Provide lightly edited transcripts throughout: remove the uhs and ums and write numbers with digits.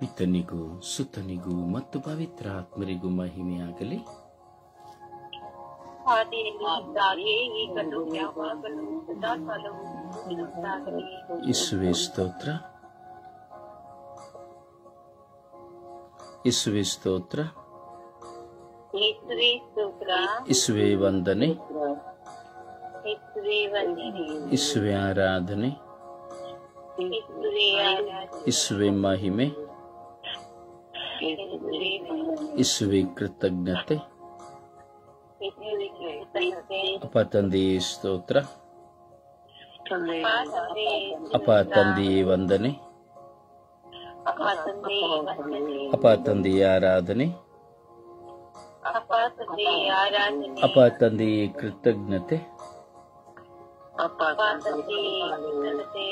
ಪಿತನಿಗೂ ಸುತನಿಗೂ ಮತ್ತು ಪವಿತ್ರಾತ್ಮರಿಗೂ ಮಹಿಮೆಯಾಗಲಿ. ಯೇಸುವೇ ಸ್ತೋತ್ರ, ಯೇಸುವೇ ಸ್ತೋತ್ರ, ಯೇಸುವೇ ವಂದನೆ, ಯೇಸುವೇ ಆರಾಧನೆ, ಯೇಸುವೇ ಮಹಿಮೆ, ಯೇಸುವೇ ಕೃತಜ್ಞತೆ. ಅಪ್ಪ ತಂದೆಯೇ ಸ್ತೋತ್ರ, ಅಪ್ಪ ತಂದೆಯೇ ವಂದನೆ, ಅಪ್ಪ ತಂದೆಯೇ ಆರಾಧನೆ, ಅಪ್ಪ ತಂದೆಯೇ ಕೃತಜ್ಞತೆ,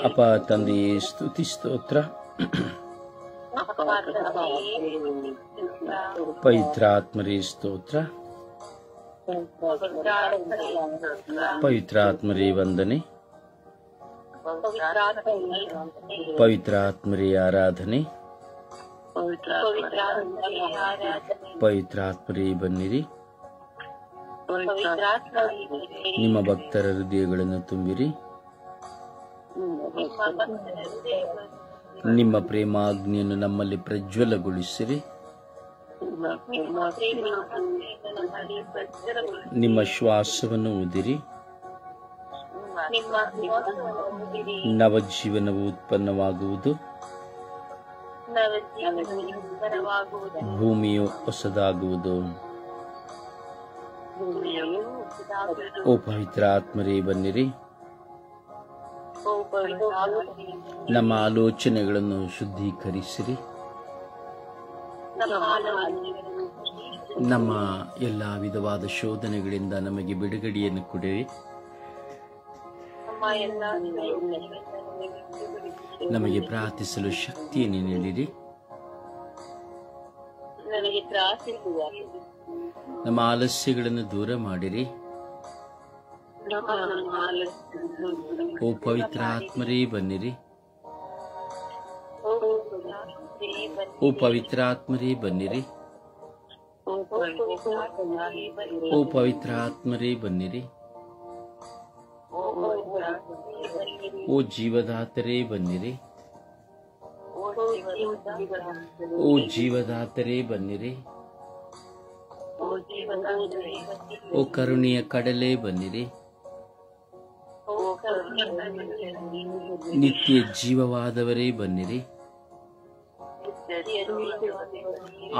ಅಪ್ಪ ತಂದೆಯೇ ಸ್ತುತಿ ಸ್ತೋತ್ರ. ಪವಿತ್ರಾತ್ಮರೇ ಸ್ತೋತ್ರ, ಪವಿತ್ರಾತ್ಮರೇ ವಂದನೆ, ಪವಿತ್ರಾತ್ಮರೇ ಆರಾಧನೆ, ಪವಿತ್ರಾತ್ಮರೇ ಬನ್ನಿರಿ. ನಿಮ್ಮ ಭಕ್ತರ ಹೃದಯಗಳನ್ನು ತುಂಬಿರಿ. ನಿಮ್ಮ ಪ್ರೇಮಾಗ್ನಿಯನ್ನು ನಮ್ಮಲ್ಲಿ ಪ್ರಜ್ವಲಗೊಳಿಸಿರಿ. ನಿಮ್ಮ ಶ್ವಾಸವನ್ನು ಊದಿರಿ. ನವಜೀವನವು ಉತ್ಪನ್ನವಾಗುವುದು. ಭೂಮಿಯು ಹೊಸದಾಗುವುದು. ಓ ಪವಿತ್ರ ಆತ್ಮರೇ ಬನ್ನಿರಿ. ನಮ್ಮ ಆಲೋಚನೆಗಳನ್ನು ಶುದ್ಧೀಕರಿಸಿರಿ. ನಮ್ಮ ಎಲ್ಲ ವಿಧವಾದ ಶೋಧನೆಗಳಿಂದ ನಮಗೆ ಬಿಡುಗಡೆಯನ್ನು ಕೊಡಿರಿ. ನಮಗೆ ಪ್ರಾರ್ಥಿಸಲು ಶಕ್ತಿಯನ್ನು ನೀಡಿರಿ. ನಮ್ಮ ಆಲಸ್ಯಗಳನ್ನು ದೂರ ಮಾಡಿರಿ. ಓ ಪವಿತ್ರ ಆತ್ಮರೇ ಬನ್ನಿರಿ. ಓ ಪವಿತ್ರ ಆತ್ಮರೇ ಬನ್ನಿರಿ. ಓ ಪವಿತ್ರ ಆತ್ಮರೇ ಬನ್ನಿರಿ. ಓ ಜೀವದಾತರೇ ಬನ್ನಿರಿ. ಓ ಜೀವದಾತರೇ ಬನ್ನಿರಿ. ಓ ಕರುಣೆಯ ಕಡಲೆ ಬನ್ನಿರಿ. ನಿತ್ಯ ಜೀವವಾದವರೇ ಬನ್ನಿರಿ.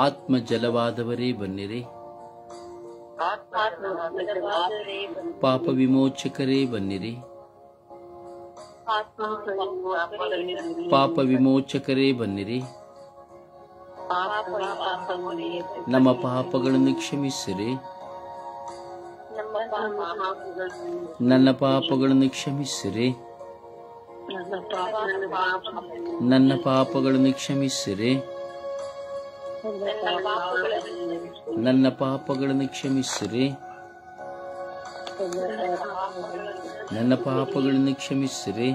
ಆತ್ಮ ಜಲವಾದವರೇ ಬನ್ನಿರಿ. ಪಾಪ ವಿಮೋಚಕರೇ ಬನ್ನಿರಿ. ಪಾಪ ವಿಮೋಚಕರೇ ಬನ್ನಿರಿ. ನಮ್ಮ ಪಾಪಗಳನ್ನು ಕ್ಷಮಿಸಿರಿ. ನನ್ನ ಪಾಪಗಳನ್ನು ಕ್ಷಮಿಸಿರಿ. ನನ್ನ ಪಾಪಗಳನ್ನು ಕ್ಷಮಿಸಿರಿ. ನನ್ನ ಪಾಪಗಳನ್ನು ಕ್ಷಮಿಸಿರಿ. ನನ್ನ ಪಾಪಗಳನ್ನು ಕ್ಷಮಿಸಿರಿ.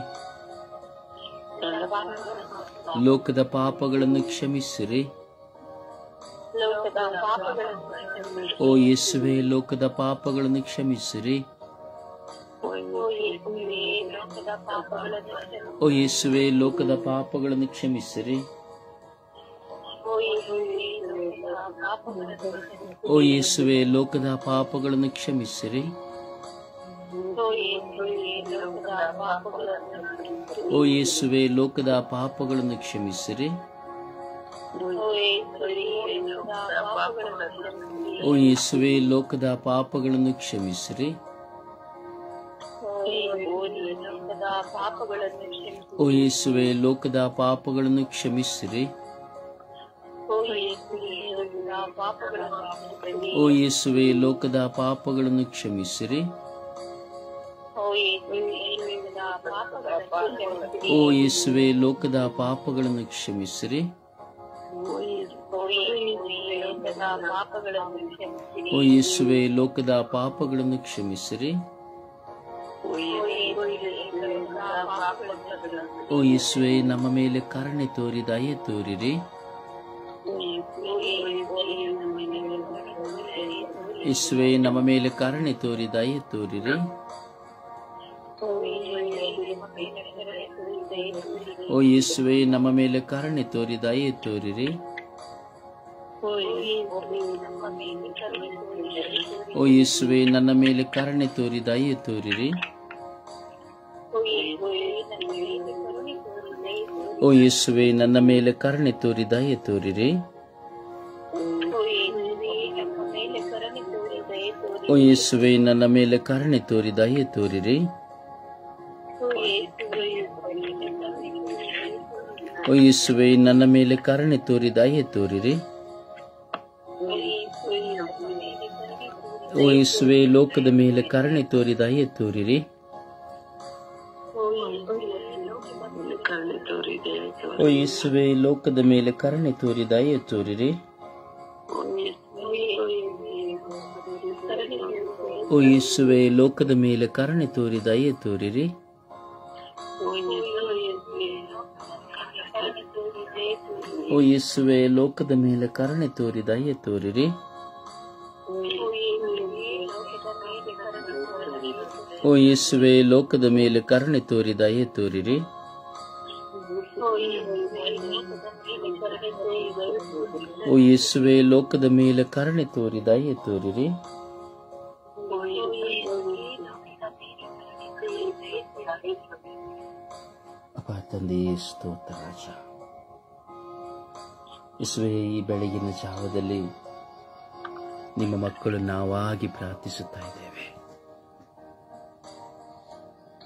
ಲೋಕದ ಪಾಪಗಳನ್ನು ಕ್ಷಮಿಸಿರಿ. ಓ ಯೇಸುವೇ, ಲೋಕದ ಪಾಪಗಳನ್ನು ಕ್ಷಮಿಸಿರಿ. ಓ ಯೇಸುವೇ, ಲೋಕದ ಪಾಪಗಳನ್ನು ಕ್ಷಮಿಸಿರಿ. ಓ ಯೇಸುವೇ, ಲೋಕದ ಪಾಪಗಳನ್ನು ಕ್ಷಮಿಸಿರಿ. ಓ ಯೇಸುವೇ, ಲೋಕದ ಪಾಪಗಳನ್ನು ಕ್ಷಮಿಸಿರಿ. ಓ ಯೇಸುವೇ, ಲೋಕದ ಪಾಪಗಳನ್ನು ಕ್ಷಮಿಸಿರಿ. ಓ ಯೇಸುವೇ, ಲೋಕದ ಪಾಪಗಳನ್ನು ಕ್ಷಮಿಸಿರಿ. ಓ ಯೇಸುವೇ, ಲೋಕದ ಪಾಪಗಳನ್ನು ಕ್ಷಮಿಸಿರಿ. ಓ ಯೇಸುವೇ, ಲೋಕದ ಪಾಪಗಳನ್ನು ಕ್ಷಮಿಸಿರಿ. ಓ ಯೇಸುವೇ, ಲೋಕದ ಪಾಪಗಳನ್ನು ಕ್ಷಮಿಸಿರಿ. ಓ ಯೇಸುವೇ, ನಮ್ಮ ಮೇಲೆ ಕರುಣೆ ತೋರಿ ದಯೆ ತೋರಿರಿ. ಯೇಸುವೆ ನಮ್ಮ ಮೇಲೆ ಕರುಣೆ ತೋರಿ ದಯೆ ತೋರಿರಿ. ಓ ಯೇಸುವೆ ನಮ್ಮ ಮೇಲೆ ಕರುಣೆ ತೋರಿ ದಯೆ ತೋರಿರಿ. ಓ ಯೇಸುವೆ ನನ್ನ ಮೇಲೆ ಕರುಣೆ ತೋರಿ ದಯೆ ತೋರಿರಿ. ಓ ಯೇಸುವೆ ನನ್ನ ಮೇಲೆ ಕರುಣೆ ತೋರಿ ದಯೆ ತೋರಿರಿ. ಓ ಯೇಸುವೆ ನನ್ನ ಮೇಲೆ ಕರುಣೆ ತೋರಿ ದಯೆ ತೋರಿರಿ. ಓ ಯೇಸುವೆ ನನ್ನ ಮೇಲೆ ಕರುಣೆ ತೋರಿ ದಯೆ ತೋರಿರಿ. ಓ ಯೇಸುವೆ ಲೋಕದ ಮೇಲೆ ಕರುಣೆ ತೋರಿ ದಯೆ ತೋರಿರಿ. ಓ ಯೇಸುವೆ ಲೋಕದ ಮೇಲೆ ಕರುಣೆ ತೋರಿ ದಯೆ ತೋರಿರಿ. ಓ ಯೇಸುವೆ ಲೋಕದ ಮೇಲೆ ಕರುಣೆ ತೋರಿ ದಯೆ ತೋರಿರಿ. ಓ ಯೇಸುವೆ ಲೋಕದ ಮೇಲೆ ಕರುಣೆ ತೋರಿ ದಯೆ ತೋರಿರಿ. ಓ ಯೇಸುವೆ ಲೋಕದ ಮೇಲೆ ಕರುಣೆ ತೋರಿ ದಯೆ ತೋರಿರಿ. ಓ ಯೇಸುವೆ ಲೋಕದ ಮೇಲೆ ಕರುಣೆ ತೋರಿ ದಯೆ ತೋರಿರಿ. ಅಪ್ಪ ತಂದೆಯೇ ಸ್ತೋತ್ರ ರಾಜ. ಯೇಸುವೆ ಈ ಬೆಳಗಿನ ಜಾವದಲ್ಲಿ ನಿಮ್ಮ ಮಕ್ಕಳು ನಾವಾಗಿ ಪ್ರಾರ್ಥಿಸುತ್ತಾ ಇದ್ದೇವೆ.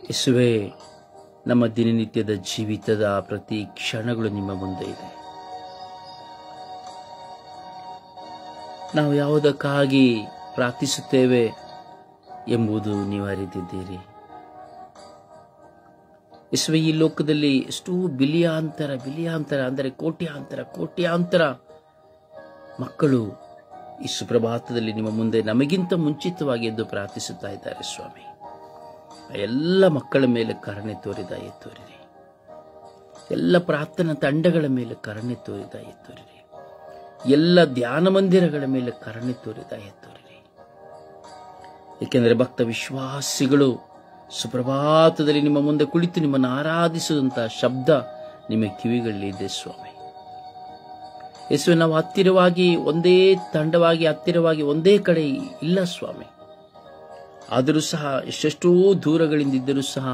ಯೇಸುವೆ ನಮ್ಮ ದಿನನಿತ್ಯದ ಜೀವಿತದ ಪ್ರತಿ ಕ್ಷಣಗಳು ನಿಮ್ಮ ಮುಂದೆ ಇದೆ. ನಾವು ಯಾವುದಕ್ಕಾಗಿ ಪ್ರಾರ್ಥಿಸುತ್ತೇವೆ ಎಂಬುದು ನೀವು ಅರಿತಿದ್ದೀರಿ. ಯೇಸುವೆ ಈ ಲೋಕದಲ್ಲಿ ಎಷ್ಟೋ ಬಿಲಿಯಾಂತರ ಅಂದರೆ ಕೋಟ್ಯಾಂತರ ಮಕ್ಕಳು ಈ ಸುಪ್ರಭಾತದಲ್ಲಿ ನಿಮ್ಮ ಮುಂದೆ ನಮಗಿಂತ ಮುಂಚಿತವಾಗಿ ಎದ್ದು ಪ್ರಾರ್ಥಿಸುತ್ತಾ ಇದ್ದಾರೆ ಸ್ವಾಮಿ. ಎಲ್ಲ ಮಕ್ಕಳ ಮೇಲೆ ಕರುಣೆ ತೋರಿ ದಯೆ ತೋರಿರಿ. ಎಲ್ಲ ಪ್ರಾರ್ಥನಾ ತಂಡಗಳ ಮೇಲೆ ಕರುಣೆ ತೋರಿ ದಯೆ ತೋರಿರಿ. ಎಲ್ಲ ಧ್ಯಾನ ಮಂದಿರಗಳ ಮೇಲೆ ಕರುಣೆ ತೋರಿ ದಯೆ ತೋರಿರಿ. ಏಕೆಂದರೆ ಭಕ್ತ ವಿಶ್ವಾಸಿಗಳು ಸುಪ್ರಭಾತದಲ್ಲಿ ನಿಮ್ಮ ಮುಂದೆ ಕುಳಿತು ನಿಮ್ಮನ್ನು ಆರಾಧಿಸುವಂತಹ ಶಬ್ದ ನಿಮ್ಮ ಕಿವಿಗಳಲ್ಲಿ ಇದೆ ಸ್ವಾಮಿ. ಯೇಸುವೆ ನಾವು ಹತ್ತಿರವಾಗಿ ಒಂದೇ ತಂಡವಾಗಿ ಹತ್ತಿರವಾಗಿ ಒಂದೇ ಕಡೆ ಇಲ್ಲ ಸ್ವಾಮಿ. ಆದರೂ ಸಹ ಎಷ್ಟೆಷ್ಟೋ ದೂರಗಳಿಂದ ಇದ್ದರೂ ಸಹ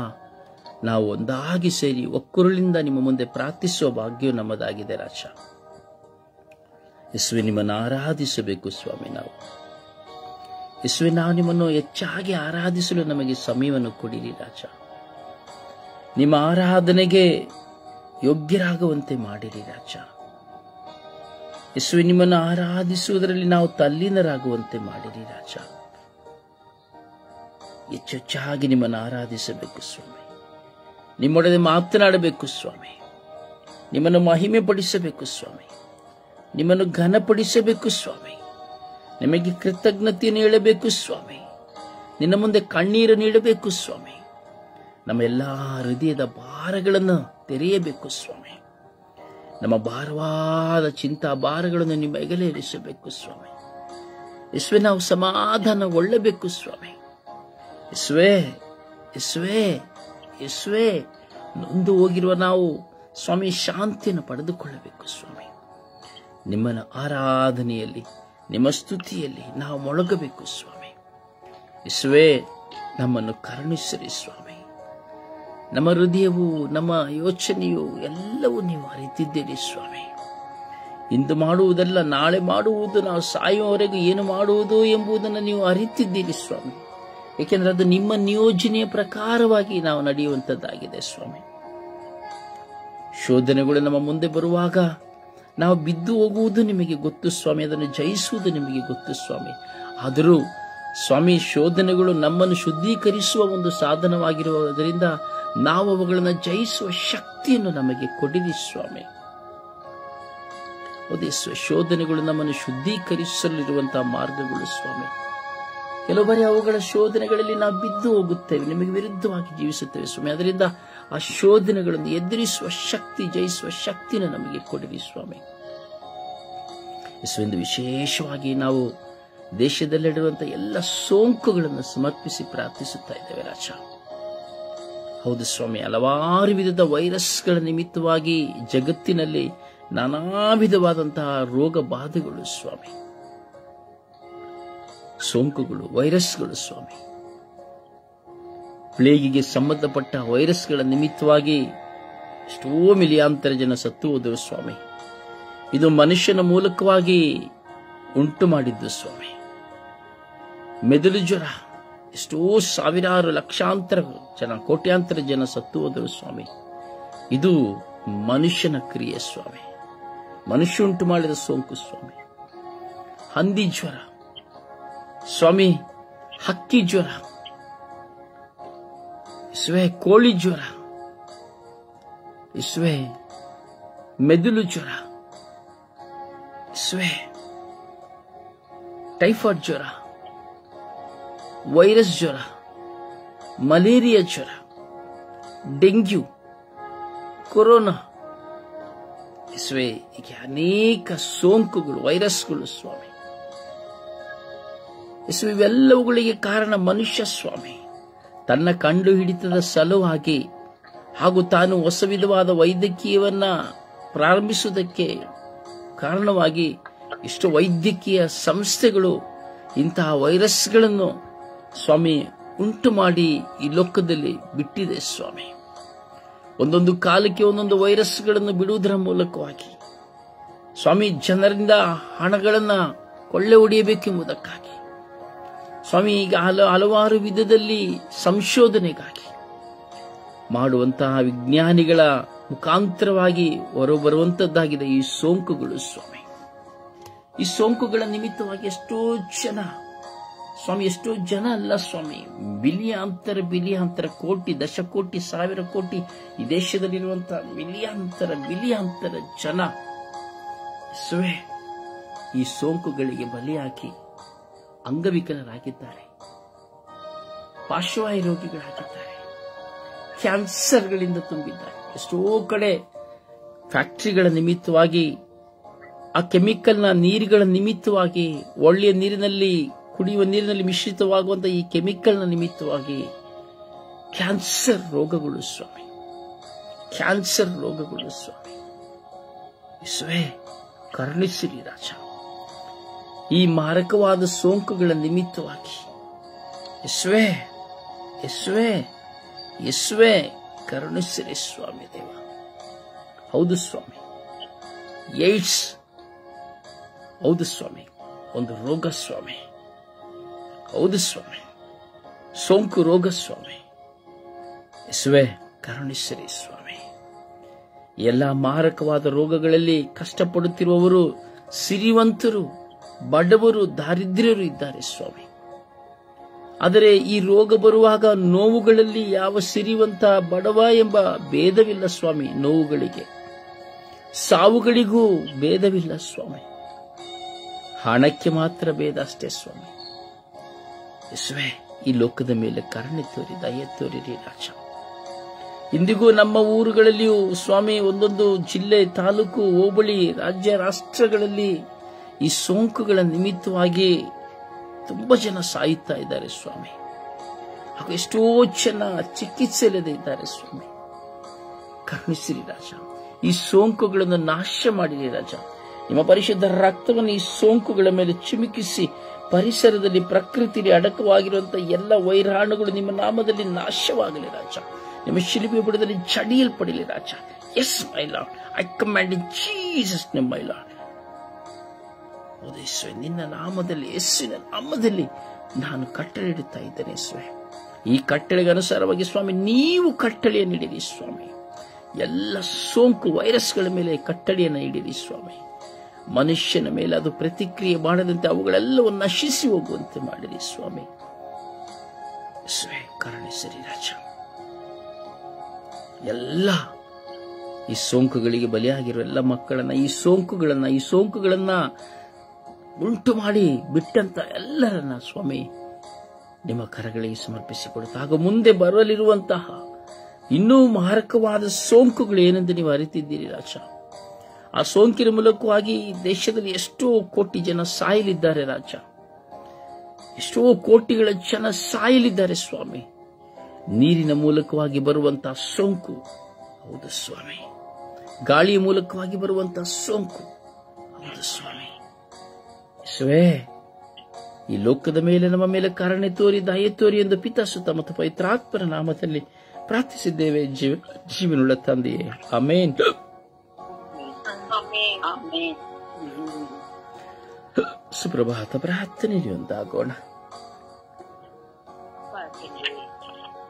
ನಾವು ಒಂದಾಗಿ ಸೇರಿ ಒಕ್ಕುರುಳಿಂದ ನಿಮ್ಮ ಮುಂದೆ ಪ್ರಾರ್ಥಿಸುವ ಭಾಗ್ಯವು ನಮ್ಮದಾಗಿದೆ ರಾಜ. ಯೇಸುವೆ ನಿಮ್ಮನ್ನು ಆರಾಧಿಸಬೇಕು ಸ್ವಾಮಿ. ಯೇಸುವೆ ನಾವು ನಿಮ್ಮನ್ನು ಹೆಚ್ಚಾಗಿ ಆರಾಧಿಸಲು ನಮಗೆ ಸಮಯವನ್ನು ಕೊಡಿರಿ ರಾಜ. ನಿಮ್ಮ ಆರಾಧನೆಗೆ ಯೋಗ್ಯರಾಗುವಂತೆ ಮಾಡಿರಿ ರಾಜ. ಯೇಸುವೆ ನಿಮ್ಮನ್ನು ಆರಾಧಿಸುವುದರಲ್ಲಿ ನಾವು ತಲ್ಲೀನರಾಗುವಂತೆ ಮಾಡಿರಿ ರಾಜ. ಹೆಚ್ಚೆಚ್ಚಾಗಿ ನಿಮ್ಮನ್ನು ಆರಾಧಿಸಬೇಕು ಸ್ವಾಮಿ. ನಿಮ್ಮೊಡನೆ ಮಾತನಾಡಬೇಕು ಸ್ವಾಮಿ. ನಿಮ್ಮನ್ನು ಮಹಿಮೆ ಪಡಿಸಬೇಕು ಸ್ವಾಮಿ. ನಿಮ್ಮನ್ನು ಘನಪಡಿಸಬೇಕು ಸ್ವಾಮಿ. ನಿಮಗೆ ಕೃತಜ್ಞತೆಯನ್ನು ಹೇಳಬೇಕು ಸ್ವಾಮಿ. ನಿನ್ನ ಮುಂದೆ ಕಣ್ಣೀರು ನೀಡಬೇಕು ಸ್ವಾಮಿ. ನಮ್ಮ ಎಲ್ಲಾ ಹೃದಯದ ಭಾರಗಳನ್ನು ತೆರೆಯಬೇಕು ಸ್ವಾಮಿ. ನಮ್ಮ ಭಾರವಾದ ಚಿಂತಾ ಭಾರಗಳನ್ನು ನಿಮ್ಮ ಹೆಗಲೇ ಇರಿಸಬೇಕು ಸ್ವಾಮಿ. ಯೇಸುವೆ ನಾವು ಸಮಾಧಾನಗೊಳ್ಳಬೇಕು ಸ್ವಾಮಿ. ಯೇಸುವೆ ನೊಂದು ಹೋಗಿರುವ ನಾವು ಸ್ವಾಮಿ ಶಾಂತಿಯನ್ನು ಪಡೆದುಕೊಳ್ಳಬೇಕು ಸ್ವಾಮಿ. ನಿಮ್ಮನ ಆರಾಧನೆಯಲ್ಲಿ ನಿಮ್ಮ ಸ್ತುತಿಯಲ್ಲಿ ನಾವು ಮೊಳಗಬೇಕು ಸ್ವಾಮಿ. ಯೇಸುವೆ ನಮ್ಮನ್ನು ಕರುಣಿಸಿರಿ ಸ್ವಾಮಿ. ನಮ್ಮ ಹೃದಯವು ನಮ್ಮ ಯೋಚನೆಯು ಎಲ್ಲವೂ ನೀವು ಅರಿತಿದ್ದೀರಿ ಸ್ವಾಮಿ. ಇಂದು ಮಾಡುವುದಲ್ಲ ನಾಳೆ ಮಾಡುವುದು, ನಾವು ಸಾಯುವವರೆಗೂ ಏನು ಮಾಡುವುದು ಎಂಬುದನ್ನು ನೀವು ಅರಿತಿದ್ದೀರಿ ಸ್ವಾಮಿ. ಏಕೆಂದರೆ ಅದು ನಿಮ್ಮ ನಿಯೋಜನೆಯ ಪ್ರಕಾರವಾಗಿ ನಾವು ನಡೆಯುವಂಥದ್ದಾಗಿದೆ ಸ್ವಾಮಿ. ಶೋಧನೆಗಳು ನಮ್ಮ ಮುಂದೆ ಬರುವಾಗ ನಾವು ಬಿದ್ದು ಹೋಗುವುದು ನಿಮಗೆ ಗೊತ್ತು ಸ್ವಾಮಿ. ಅದನ್ನು ಜಯಿಸುವುದು ನಿಮಗೆ ಗೊತ್ತು ಸ್ವಾಮಿ. ಆದರೂ ಸ್ವಾಮಿ ಶೋಧನೆಗಳು ನಮ್ಮನ್ನು ಶುದ್ಧೀಕರಿಸುವ ಒಂದು ಸಾಧನವಾಗಿರುವುದರಿಂದ ನಾವು ಅವುಗಳನ್ನು ಜಯಿಸುವ ಶಕ್ತಿಯನ್ನು ನಮಗೆ ಕೊಡಿರಿ ಸ್ವಾಮಿ. ಶೋಧನೆಗಳು ನಮ್ಮನ್ನು ಶುದ್ಧೀಕರಿಸಲಿರುವಂತಹ ಮಾರ್ಗಗಳು ಸ್ವಾಮಿ. ಕೆಲವು ಬಾರಿ ಅವುಗಳ ಶೋಧನೆಗಳಲ್ಲಿ ನಾವು ಬಿದ್ದು ಹೋಗುತ್ತೇವೆ, ನಿಮಗೆ ವಿರುದ್ಧವಾಗಿ ಜೀವಿಸುತ್ತೇವೆ ಸ್ವಾಮಿ. ಅದರಿಂದ ಆ ಶೋಧನೆಗಳನ್ನು ಎದುರಿಸುವ ಶಕ್ತಿ, ಜಯಿಸುವ ಶಕ್ತಿನ ನಮಗೆ ಕೊಡಿರಿ ಸ್ವಾಮಿ. ಯೇಸುವೆಂದು ವಿಶೇಷವಾಗಿ ನಾವು ದೇಶದಲ್ಲಿರುವಂತಹ ಎಲ್ಲ ಸೋಂಕುಗಳನ್ನು ಸಮರ್ಪಿಸಿ ಪ್ರಾರ್ಥಿಸುತ್ತಾ ಇದ್ದೇವೆ ರಾಜ. ಹೌದು ಸ್ವಾಮಿ, ಹಲವಾರು ವಿಧದ ವೈರಸ್ಗಳ ನಿಮಿತ್ತವಾಗಿ ಜಗತ್ತಿನಲ್ಲಿ ನಾನಾ ವಿಧವಾದಂತಹ ರೋಗ ಬಾಧೆಗಳು ಸ್ವಾಮಿ, ಸೋಂಕುಗಳು, ವೈರಸ್ಗಳು ಸ್ವಾಮಿ. ಪ್ಲೇಗಿಗೆ ಸಂಬಂಧಪಟ್ಟ ವೈರಸ್ಗಳ ನಿಮಿತ್ತವಾಗಿ ಎಷ್ಟೋ ಮಿಲಿಯಾಂತರ ಜನ ಸತ್ತು ಹೋದರು ಸ್ವಾಮಿ. ಇದು ಮನುಷ್ಯನ ಮೂಲಕವಾಗಿ ಉಂಟು ಮಾಡಿದ್ದು ಸ್ವಾಮಿ. ಮೆದುಳು ಜ್ವರ, ಎಷ್ಟೋ ಸಾವಿರಾರು ಲಕ್ಷಾಂತರ ಜನ, ಕೋಟ್ಯಾಂತರ ಜನ ಸತ್ತು ಹೋದರು ಸ್ವಾಮಿ. ಇದು ಮನುಷ್ಯನ ಕ್ರಿಯೆ ಸ್ವಾಮಿ, ಮನುಷ್ಯ ಉಂಟು ಮಾಡಿದ ಸೋಂಕು ಸ್ವಾಮಿ. ಹಂದಿ ಜ್ವರ ಸ್ವಾಮಿ, ಹಕ್ಕಿ ಜ್ವರ, ಕೋಳಿ ಜ್ವರ, ಮೆದುಳು ಜ್ವರ, ಟೈಫಾಯ್ಡ್ ಜ್ವರ, ವೈರಸ್ ಜ್ವರ, ಮಲೇರಿಯಾ ಜ್ವರ, ಡೆಂಗ್ಯೂ, ಕೊರೋನಾ, ಹೀಗೆ ಅನೇಕ ಸೋಂಕುಗಳು, ವೈರಸ್ಗಳು ಸ್ವಾಮಿ. ಇವೆಲ್ಲವುಗಳಿಗೆ ಕಾರಣ ಮನುಷ್ಯ ಸ್ವಾಮಿ. ತನ್ನ ಕಂಡು ಹಿಡಿತದ ಸಲುವಾಗಿ ಹಾಗೂ ತಾನು ಹೊಸ ವಿಧವಾದ ವೈದ್ಯಕೀಯವನ್ನ ಪ್ರಾರಂಭಿಸುವುದಕ್ಕೆ ಕಾರಣವಾಗಿ ಇಷ್ಟು ವೈದ್ಯಕೀಯ ಸಂಸ್ಥೆಗಳು ಇಂತಹ ವೈರಸ್ಗಳನ್ನು ಸ್ವಾಮಿ ಉಂಟು ಮಾಡಿ ಈ ಲೋಕದಲ್ಲಿ ಬಿಟ್ಟಿದೆ ಸ್ವಾಮಿ. ಒಂದೊಂದು ಕಾಲಕ್ಕೆ ಒಂದೊಂದು ವೈರಸ್ಗಳನ್ನು ಬಿಡುವುದರ ಮೂಲಕವಾಗಿ ಸ್ವಾಮಿ ಜನರಿಂದ ಹಣಗಳನ್ನ ಕೊಳ್ಳೆ ಹೊಡೆಯಬೇಕೆಂಬುದಕ್ಕಾಗಿ ಸ್ವಾಮಿ ಈಗ ಹಲವಾರು ವಿಧದಲ್ಲಿ ಸಂಶೋಧನೆಗಾಗಿ ಮಾಡುವಂತಹ ವಿಜ್ಞಾನಿಗಳ ಮುಖಾಂತರವಾಗಿ ಹೊರಬರುವಂತದ್ದಾಗಿದೆ ಈ ಸೋಂಕುಗಳು ಸ್ವಾಮಿ. ಈ ಸೋಂಕುಗಳ ನಿಮಿತ್ತವಾಗಿ ಎಷ್ಟೋ ಜನ ಸ್ವಾಮಿ, ಎಷ್ಟೋ ಜನ ಅಲ್ಲ ಸ್ವಾಮಿ, ಬಿಲಿಯಾಂತರ ಕೋಟಿ, ದಶಕೋಟಿ, ಸಾವಿರ ಕೋಟಿ ಈ ದೇಶದಲ್ಲಿರುವಂತಹ ಬಿಲಿಯಾಂತರ ಜನ ಈ ಸೋಂಕುಗಳಿಗೆ ಬಲಿಯಾಗಿ ಅಂಗವಿಕಲರಾಗಿದ್ದಾರೆ, ಪಾರ್ಶ್ವವಾಯು ರೋಗಿಗಳಾಗಿದ್ದಾರೆ, ಕ್ಯಾನ್ಸರ್ಗಳಿಂದ ತುಂಬಿದ್ದಾರೆ. ಎಷ್ಟೋ ಕಡೆ ಫ್ಯಾಕ್ಟರಿಗಳ ನಿಮಿತ್ತವಾಗಿ, ಆ ಕೆಮಿಕಲ್ನ ನೀರುಗಳ ನಿಮಿತ್ತವಾಗಿ, ಒಳ್ಳೆಯ ನೀರಿನಲ್ಲಿ, ಕುಡಿಯುವ ನೀರಿನಲ್ಲಿ ಮಿಶ್ರಿತವಾಗುವಂತಹ ಈ ಕೆಮಿಕಲ್ನ ನಿಮಿತ್ತವಾಗಿ ಕ್ಯಾನ್ಸರ್ ರೋಗಗಳು ಸ್ವಾಮಿ, ಕ್ಯಾನ್ಸರ್ ರೋಗಗಳು ಸ್ವಾಮಿ. ಕರುಣಿಸಿರಿ ರಾಜ. ಈ ಮಾರಕವಾದ ಸೋಂಕುಗಳ ನಿಮಿತ್ತವಾಗಿ ಯೇಸುವೆ ಕರುಣಿಸಿರಿ ಸ್ವಾಮಿ ದೇವ. ಹೌದು ಸ್ವಾಮಿ, ಏಡ್ಸ್ ಹೌದು ಸ್ವಾಮಿ, ಒಂದು ರೋಗ ಸ್ವಾಮಿ. ಹೌದು ಸ್ವಾಮಿ, ಸೋಂಕು ರೋಗ ಸ್ವಾಮಿ. ಯೇಸುವೆ ಕರುಣಿಸಿರಿ ಸ್ವಾಮಿ. ಎಲ್ಲ ಮಾರಕವಾದ ರೋಗಗಳಲ್ಲಿ ಕಷ್ಟಪಡುತ್ತಿರುವವರು ಸಿರಿವಂತರು, ಬಡವರು, ದಾರಿದ್ರ್ಯರು ಇದ್ದಾರೆ ಸ್ವಾಮಿ. ಆದರೆ ಈ ರೋಗ ಬರುವಾಗ ನೋವುಗಳಲ್ಲಿ ಯಾವ ಸಿರಿವಂತ ಬಡವ ಎಂಬ ಭೇದವಿಲ್ಲ ಸ್ವಾಮಿ. ನೋವುಗಳಿಗೆ, ಸಾವುಗಳಿಗೂ ಭೇದವಿಲ್ಲ ಸ್ವಾಮಿ. ಹಣಕ್ಕೆ ಮಾತ್ರ ಭೇದ ಅಷ್ಟೇ ಸ್ವಾಮಿ. ಯೇಸುವೆ ಈ ಲೋಕದ ಮೇಲೆ ಕರುಣೆ ತೋರಿ, ದಯೆ ತೋರಿರಿ ರಾಜ. ಇಂದಿಗೂ ನಮ್ಮ ಊರುಗಳಲ್ಲಿಯೂ ಸ್ವಾಮಿ, ಒಂದೊಂದು ಜಿಲ್ಲೆ, ತಾಲೂಕು, ಹೋಬಳಿ, ರಾಜ್ಯ, ರಾಷ್ಟ್ರಗಳಲ್ಲಿ ಈ ಸೋಂಕುಗಳ ನಿಮಿತ್ತವಾಗಿ ತುಂಬಾ ಜನ ಸಾಯುತ್ತಾ ಇದ್ದಾರೆ ಸ್ವಾಮಿ. ಹಾಗೂ ಎಷ್ಟೋ ಜನ ಚಿಕಿತ್ಸೆಯಿಲ್ಲದೆ ಇದ್ದಾರೆ ಸ್ವಾಮಿ. ಕರುಣಿಸಿರಿ ರಾಜ. ಈ ಸೋಂಕುಗಳನ್ನು ನಾಶ ಮಾಡಿರಿ ರಾಜ. ನಿಮ್ಮ ಪರಿಶುದ್ಧ ರಕ್ತವನ್ನು ಈ ಸೋಂಕುಗಳ ಮೇಲೆ ಚಿಮುಕಿಸಿ ಪರಿಸರದಲ್ಲಿ, ಪ್ರಕೃತಿಯಲ್ಲಿ ಅಡಕವಾಗಿರುವಂತಹ ಎಲ್ಲ ವೈರಾಣುಗಳು ನಿಮ್ಮ ನಾಮದಲ್ಲಿ ನಾಶವಾಗಲಿ ರಾಜ. ನಿಮ್ಮ ಶಿಲುಬೆ ಬುಡದಲ್ಲಿ ಜಡಿಯಲ್ಪಡಲಿ ರಾಜ. Yes my lord, I command in Jesus name my lord. ನಿನ್ನ ನಾಮದಲ್ಲಿ, ಯೇಸುವಿನ ನಾಮದಲ್ಲಿ ನಾನು ಕಟ್ಟಳೆ ಇಡುತ್ತಾ ಇದ್ದೇನೆ ಸ್ವಾಮಿ. ಈ ಕಟ್ಟಳೆಗೆ ಅನುಸಾರವಾಗಿ ಸ್ವಾಮಿ ನೀವು ಕಟ್ಟಳೆಯನ್ನು ಇಡಿರಿ ಸ್ವಾಮಿ. ಎಲ್ಲ ಸೋಂಕು ವೈರಸ್ಗಳ ಮೇಲೆ ಕಟ್ಟಳೆಯನ್ನು ಇಡಿರಿ ಸ್ವಾಮಿ. ಮನುಷ್ಯನ ಮೇಲೆ ಅದು ಪ್ರತಿಕ್ರಿಯೆ ಮಾಡದಂತೆ ಅವುಗಳೆಲ್ಲವನ್ನು ನಶಿಸಿ ಹೋಗುವಂತೆ ಮಾಡಿರಿ ಸ್ವಾಮಿ. ಕರುಣಿಸಿರಿ ರಾಜ. ಎಲ್ಲ ಈ ಸೋಂಕುಗಳಿಗೆ ಬಲಿಯಾಗಿರುವ ಎಲ್ಲ ಮಕ್ಕಳನ್ನ, ಈ ಸೋಂಕುಗಳನ್ನ ಉಂಟು ಮಾಡಿ ಬಿಟ್ಟಂತ ಎಲ್ಲರನ್ನ ಸ್ವಾಮಿ ನಿಮ್ಮ ಕರಗಳಿಗೆ ಸಮರ್ಪಿಸಿಕೊಡುತ್ತಾ, ಹಾಗೂ ಮುಂದೆ ಬರಲಿರುವಂತಹ ಇನ್ನೂ ಮಾರಕವಾದ ಸೋಂಕುಗಳು ಏನೆಂದು ನೀವು ಅರಿತಿದ್ದೀರಿ ರಾಜ. ಆ ಸೋಂಕಿನ ಮೂಲಕವಾಗಿ ದೇಶದಲ್ಲಿ ಎಷ್ಟೋ ಕೋಟಿ ಜನ ಸಾಯಲಿದ್ದಾರೆ ರಾಜ. ಎಷ್ಟೋ ಕೋಟಿಗಳ ಜನ ಸಾಯಲಿದ್ದಾರೆ ಸ್ವಾಮಿ. ನೀರಿನ ಮೂಲಕವಾಗಿ ಬರುವಂತಹ ಸೋಂಕು, ಹೌದು ಸ್ವಾಮಿ. ಗಾಳಿಯ ಮೂಲಕವಾಗಿ ಬರುವಂತಹ ಸೋಂಕು, ಹೌದು ಸ್ವಾಮಿ. ಯೇಸುವೇ, ಈ ಲೋಕದ ಮೇಲೆ ನಮ್ಮ ಮೇಲೆ ಕರುಣೆ ತೋರಿ, ದಯೆ ತೋರಿ ಎಂದು ಪಿತಾ, ಸುತ ಮತ್ತು ಪವಿತ್ರಾತ್ಮರ ನಾಮದಲ್ಲಿ ಪ್ರಾರ್ಥಿಸಿದ್ದೇವೆ ಜೀವನುಳ್ಳ ತಂದೆಯೇ, ಆಮೇನ್. ಸುಪ್ರಭಾತ ಪ್ರಾರ್ಥನೆಯಲ್ಲಿ ಒಂದಾಗೋಣ.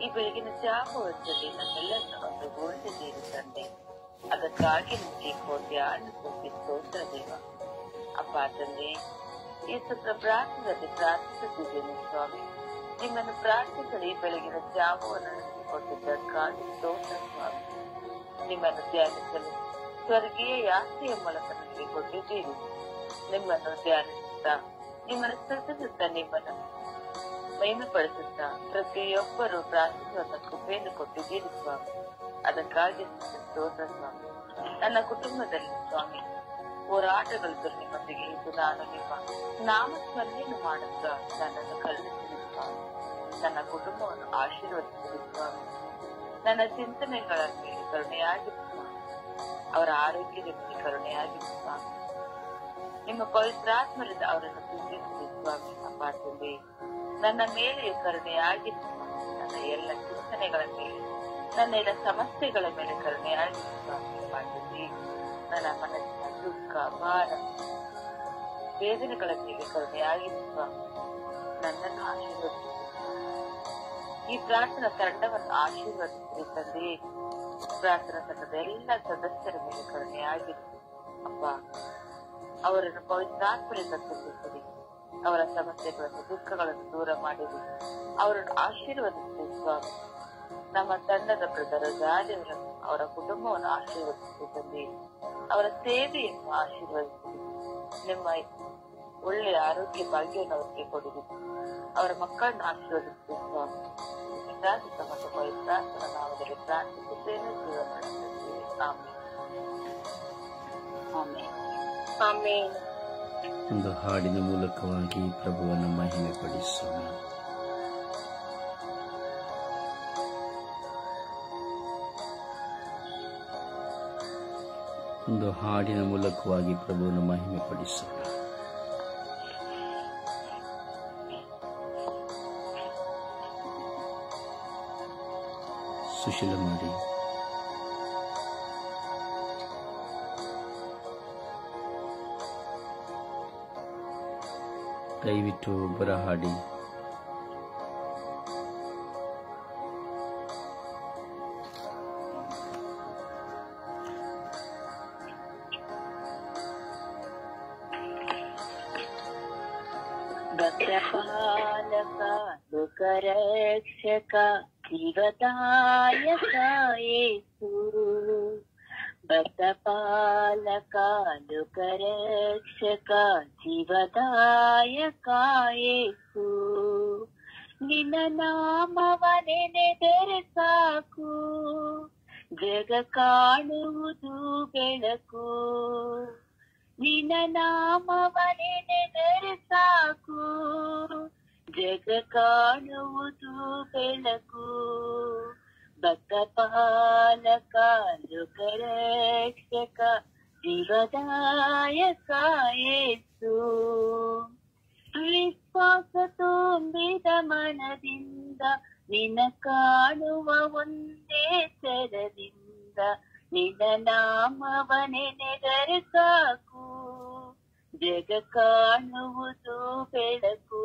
ಈ ಬೆಳಗಿನ ಜಾಗವತ್ತಲ್ಲಿ ನಮ್ಮೆಲ್ಲರನ್ನು ಒಂದು ಗೋಲ್ಡಿದ್ದೀರಿ ತಂದೆ. ಅದಕ್ಕಾಗಿ ನಿಮಗೆ ಕೋಟ್ಯಾನುಕೋಟಿ ಸ್ತೋತ್ರ ದೇವ. ಅಪ್ಪ ತಂದೆ, ಯೇಸುವಿನ ಪ್ರಾರ್ಥನೆಯಲ್ಲಿ ಪ್ರಾರ್ಥಿಸುತ್ತಿದ್ದೇನೆ ಸ್ವಾಮಿ. ನಿಮ್ಮನ್ನು ಪ್ರಾರ್ಥಿಸಲು ಈ ಬೆಳಗಿನ ಜಾಗವನ್ನು ನಡೆಸಿಕೊಟ್ಟಿದ್ದಕ್ಕಾಗಿ ಸ್ತೋತ್ರ ಸ್ವಾಮಿ. ನಿಮ್ಮನ್ನು ಧ್ಯಾನಿಸಲು ಸ್ವರ್ಗೀಯ ಯಾತ್ರೆಯ ಮೂಲಕ ನನಗೆ ಕೊಟ್ಟಿದ್ದೀರಿ. ನಿಮ್ಮನ್ನು ಧ್ಯಾನಿಸುತ್ತಾ, ನಿಮ್ಮನ್ನು ಸ್ತುತಿಸುತ್ತಾ, ನಿಮ್ಮನ್ನು ಮಹಿಮೆಪಡಿಸುತ್ತಾ ಪ್ರತಿಯೊಬ್ಬರು ಪ್ರಾರ್ಥಿಸುವಂತ ಕೃಪೆಯನ್ನು ಕೊಟ್ಟಿದ್ದೀರಿ ಸ್ವಾಮಿ. ಅದಕ್ಕಾಗಿ ಸ್ತೋತ್ರ ಸ್ವಾಮಿ. ನನ್ನ ಕುಟುಂಬದಲ್ಲಿ ಸ್ವಾಮಿ ಹೋರಾಟಗಳು ನಿಮ್ಮೊಂದಿಗೆ ಇದ್ದು ನಾನು ನಿಮ್ಮ ನಾಮಸ್ಮರಣೆಯನ್ನು ಮಾಡುತ್ತಾ ನನ್ನನ್ನು ಕರುಣಿಸಿರಿ ಸ್ವಾಮಿ. ನನ್ನ ಕುಟುಂಬವನ್ನು ಆಶೀರ್ವದಿಸಿರಿ ಸ್ವಾಮಿ. ನನ್ನ ಚಿಂತನೆಗಳ ಮೇಲೆ ಕರುಣೆಯಾಗಿರಿ ಸ್ವಾಮಿ. ಅವರ ಆರೋಗ್ಯದ ಮೇಲೆ ಕರುಣೆಯಾಗಿರಿ ಸ್ವಾಮಿ. ನಿಮ್ಮ ಪವಿತ್ರಾತ್ಮರಿಂದ ಅವರನ್ನು ತುಂಬಿಸಿರಿ ಸ್ವಾಮಿ. ಅಪ್ಪ ತಂದೆ, ನನ್ನ ಮೇಲೆ ಕರುಣೆಯಾಗಿರಿ ಸ್ವಾಮಿ. ನನ್ನ ಎಲ್ಲ ಚಿಂತನೆಗಳ ಮೇಲೆ, ನನ್ನ ಎಲ್ಲ ಸಮಸ್ಯೆಗಳ ಮೇಲೆ ಕರುಣೆಯಾಗಿರಿ ಸ್ವಾಮಿ. ಅಪ್ಪ ತಂದೆ, ನನ್ನ ಮನಸ್ಸಿನ ದುಃಖ, ಭಾರ, ವೇದನೆಗಳ ಮೇಲೆ ಕರುಣೆಯಾಗಿರಿ ಸ್ವಾಮಿ. ನನ್ನನ್ನು ಆಶೀರ್ವದಿಸಿ, ಈ ಪ್ರಾರ್ಥನಾ ತಂಡವನ್ನು ಆಶೀರ್ವದಿಸಿರಿ ತಂದೆ. ಪ್ರಾರ್ಥನಾ ತಂಡದ ಎಲ್ಲ ಸದಸ್ಯರ ಮೇಲೆ ಕರುಣೆಯಾಗಿರಿ ಅಪ್ಪ. ಅವರನ್ನು ಪವಿತ್ರಾತ್ಮರಿಂದ ತುಂಬಿಸಿರಿ. ಅವರ ಸಮಸ್ಯೆಗಳನ್ನು, ದುಃಖಗಳನ್ನು ದೂರ ಮಾಡಿರಿ. ಅವರನ್ನು ಆಶೀರ್ವದಿಸಿರಿ ಸ್ವಾಮಿ. ನಮ್ಮ ತಂಡದ ಬ್ರದರ್ ರಾಜವರನ್ನು, ಅವರ ಕುಟುಂಬವನ್ನು ಆಶೀರ್ವದಿಸಿರಿ ತಂದೆ. ಅವರ ಸೇವೆಯನ್ನು ಆಶೀರ್ವದಿಸಿರಿ. ನಿಮ್ಮ ಒಳ್ಳೆಯ ಆರೋಗ್ಯ ಭಾಗ್ಯವನ್ನು ಅವರಿಗೆ ಕೊಡಿರಿ. ಅವರ ಮಕ್ಕಳನ್ನು ಆಶೀರ್ವದಿಸಿರಿ ಸ್ವಾಮಿ. ಮತ್ತು ಪವಿತ್ರಾತ್ಮನ ನಾಮದಲ್ಲಿ ಪ್ರಾರ್ಥಿಸುತ್ತೇನೆ, ಜೀವ ನಡೆಸುತ್ತೇವೆ. ಆಮೆನ್. ಆಮೆನ್. ಒಂದು ಹಾಡಿನ ಮೂಲಕವಾಗಿ ಪ್ರಭುವನ್ನು ಮಹಿಮೆ ಪಡಿಸೋಣ. ಒಂದು ಹಾಡಿನ ಮೂಲಕವಾಗಿ ಪ್ರಭುವನ್ನು ಮಹಿಮೆ ಪಡಿಸೋಣ. ಸುಶೀಲ ಮಾಡಿ. ದಯವಿಟ್ಟು ಒಬ್ಬರ ಹಾಡಿ. ಭಕ್ತಪಾಲಕ ಲೋಕರಕ್ಷಕ ಜೀವದಾಯಕ ಯೇಸು. ಭಕ್ತಪಾಲಕ ಲೋಕರಕ್ಷಕ ಜೀವದಾಯಕ ಯೇಸು. ನಿನ್ನ ನಾಮವ ನೆನೆದರೆ ಸಾಕು, ಜಗ ಕಾಣುವುದು ಬೆಳಕು. ನಿನ್ನ ನಾಮವ ನೆನೆದರೆ ಸಾಕು, ಜಗ ಕಾಣುವುದು ಬೆಳಕು. ಭಕ್ತಪಾಲಕ ಲೋಕರಕ್ಷಕ ಜೀವದಾಯಕ ಯೇಸು. ವಿಶ್ವಾಸ ತುಂಬಿದ ಮನದಿಂದ ನಿನ್ನ ಕಾಣುವ ಒಂದೇ ಚರದಿಂದ. ನಿನ್ನ ನಾಮವ ನೆನೆದರೆ ಸಾಕು, ಜಗ ಕಾಣುವುದು ಬೆಳಕು.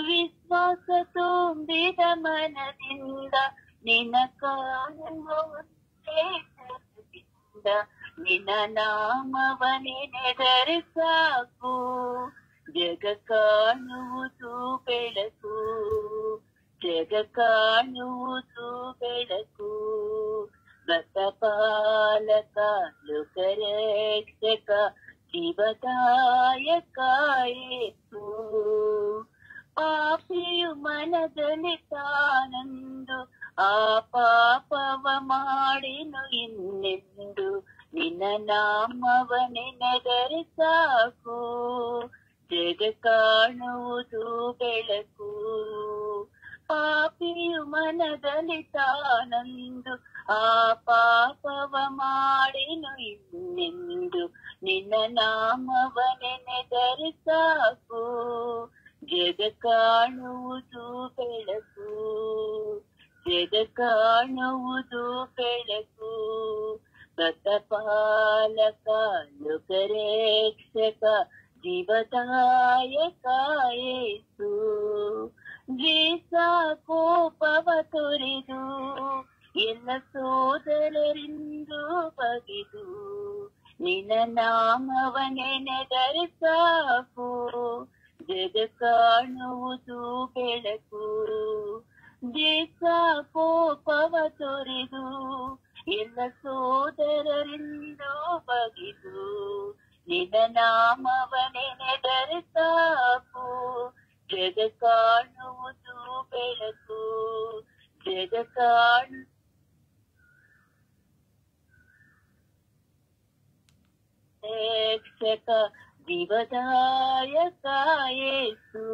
ವಿಶ್ವಾಸ ತುಂಬಿದ ಮನದಿಂದ ನಿನ್ನ ಕಾಣುವ ಒಂದೇ ಚರದಿಂದ. ನಿನ್ನ ನಾಮವ ನೆನೆದರೆ ಸಾಕು, ಜಗ ಕಾಣುವುದು ಬೆಳಕು. ಜಗ ಕಾಣುವುದು ಬೆಳಕು. ಭಕ್ತಪಾಲಕ ಲೋಕರಕ್ಷಕ ಜೀವದಾಯಕ ಯೇಸು. ಪಾಪಿಯು ಮನದಲ್ಲಿ ತಾನಂದು ಆ ಪಾಪವ ಮಾಡಿನು ಇನ್ನೆಂದು. ನಿನ್ನ ನಾಮವ ನೆನೆದರೆ ಸಾಕು, ಜಗ ಕಾಣುವುದು ಬೆಳಕು. ಪಾಪಿಯು ಮನದಲ್ಲಿ ತಾನಂದು ಆ ಪಾಪವ ಮಾಡಿನು ಇನ್ನೆಂದು, ನಿನ್ನ ನಾಮವ ನೆನೆದರೆ ಸಾಕು, ಜಗ ಕಾಣುವುದು ಬೆಳಕು, ಜಗ ಕಾಣುವುದು ಬೆಳಕು. ಸತಪಾಲಕ ಲೋಕರಕ್ಷಕ ಜೀವದಾಯಕ ಯೇಸು, ಜೀಸ ಕೋಪವ ತೊರೆದು ಎಲ್ಲ ಸೋದರರಿಂದು ಬಗೆದು, ನಿನ್ನ ನಾಮವ ನೆನೆದರೆ ಸಾಕು, ಜಗ ಕಾಣುವುದು ಬೆಳಕು. ಜೀಸ ಕೋಪವ ತೊರೆದು ಎಲ್ಲ ಸೋದರರಿಂದು ಬಗೆದು, ನಿನ್ನ ನಾಮವ ನೆನೆದರೆ ಸಾಕು, ಜಗ ಕಾಣುವುದು ಬೆಳಕು, ಜಗ ಕಾಣು ರಕ್ಷಕ ಜೀವದಾಯಕ ಯೇಸು,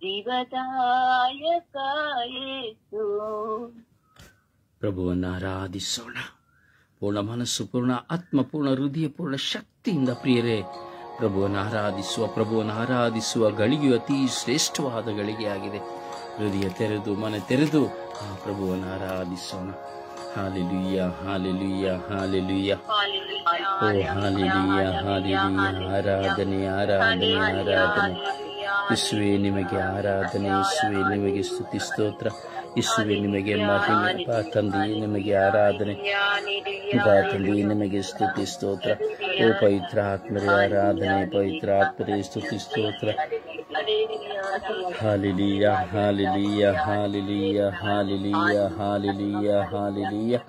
ಜೀವದಾಯಕ ಯೇಸು. ಪ್ರಭುವನ್ನು ಆರಾಧಿಸೋಣ. ಪೂರ್ಣ ಮನಸ್ಸು, ಪೂರ್ಣ ಆತ್ಮ, ಪೂರ್ಣ ಹೃದಯ, ಪೂರ್ಣ ಶಕ್ತಿಯಿಂದ ಪ್ರಿಯರೇ ಪ್ರಭುವನ್ನು ಆರಾಧಿಸುವ ಗಳಿಗೆಯು ಅತಿ ಶ್ರೇಷ್ಠವಾದ ಗಳಿಗೆಯಾಗಿದೆ. ಹೃದಯ ತೆರೆದು ಮನೆ ತೆರೆದು ಆ ಪ್ರಭುವನ್ನು ಆರಾಧಿಸೋಣ. Hallelujah, hallelujah, hallelujah. ಓ ಹಾಲೆಲೂಯಾ, ಹಾಲೆಲೂಯಾ. ಆರಾಧನೆ, ಆರಾಧನೆ, ಆರಾಧನೆ. ಯೇಸುವೇ ನಿಮಗೆ ಆರಾಧನೆ, ಯೇಸುವೇ ನಿಮಗೆ ಸ್ತುತಿ ಸ್ತೋತ್ರ, ಯೇಸುವೇ ನಿಮಗೆ ಮಹಿಮೆ. ತಂದೆಯೇ ನಿಮಗೆ ಆರಾಧನೆ, ತಂದೆಯೇ ನಿಮಗೆ ಸ್ತುತಿ ಸ್ತೋತ್ರ. ಓ ಪವಿತ್ರ ಆತ್ಮರೇ ಆರಾಧನೆ, ಪವಿತ್ರ ಆತ್ಮರೇ ಸ್ತುತಿ ಸ್ತೋತ್ರ. Hallelujah, hallelujah, hallelujah, hallelujah, hallelujah, hallelujah,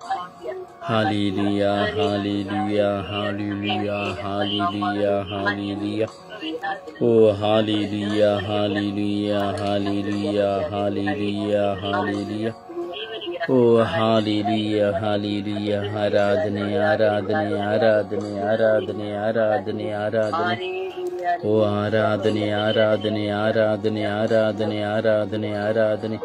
hallelujah, hallelujah, hallelujah, hallelujah, hallelujah. ಓ hallelujah, hallelujah, hallelujah, hallelujah, hallelujah. ಓ ಹಾಲೆಲೂಯಾ, ಹಾಲೆಲೂಯಾ. ಆರಾಧನೆ, ಆರಾಧನೆ, ಆರಾಧನೆ, ಆರಾಧನೆ, ಆರಾಧನೆ, ಆರಾಧನೆ. ಓ ಆರಾಧನೆ, ಆರಾಧನೆ, ಆರಾಧನೆ, ಆರಾಧನೆ, ಆರಾಧನೆ, ಆರಾಧನೆ.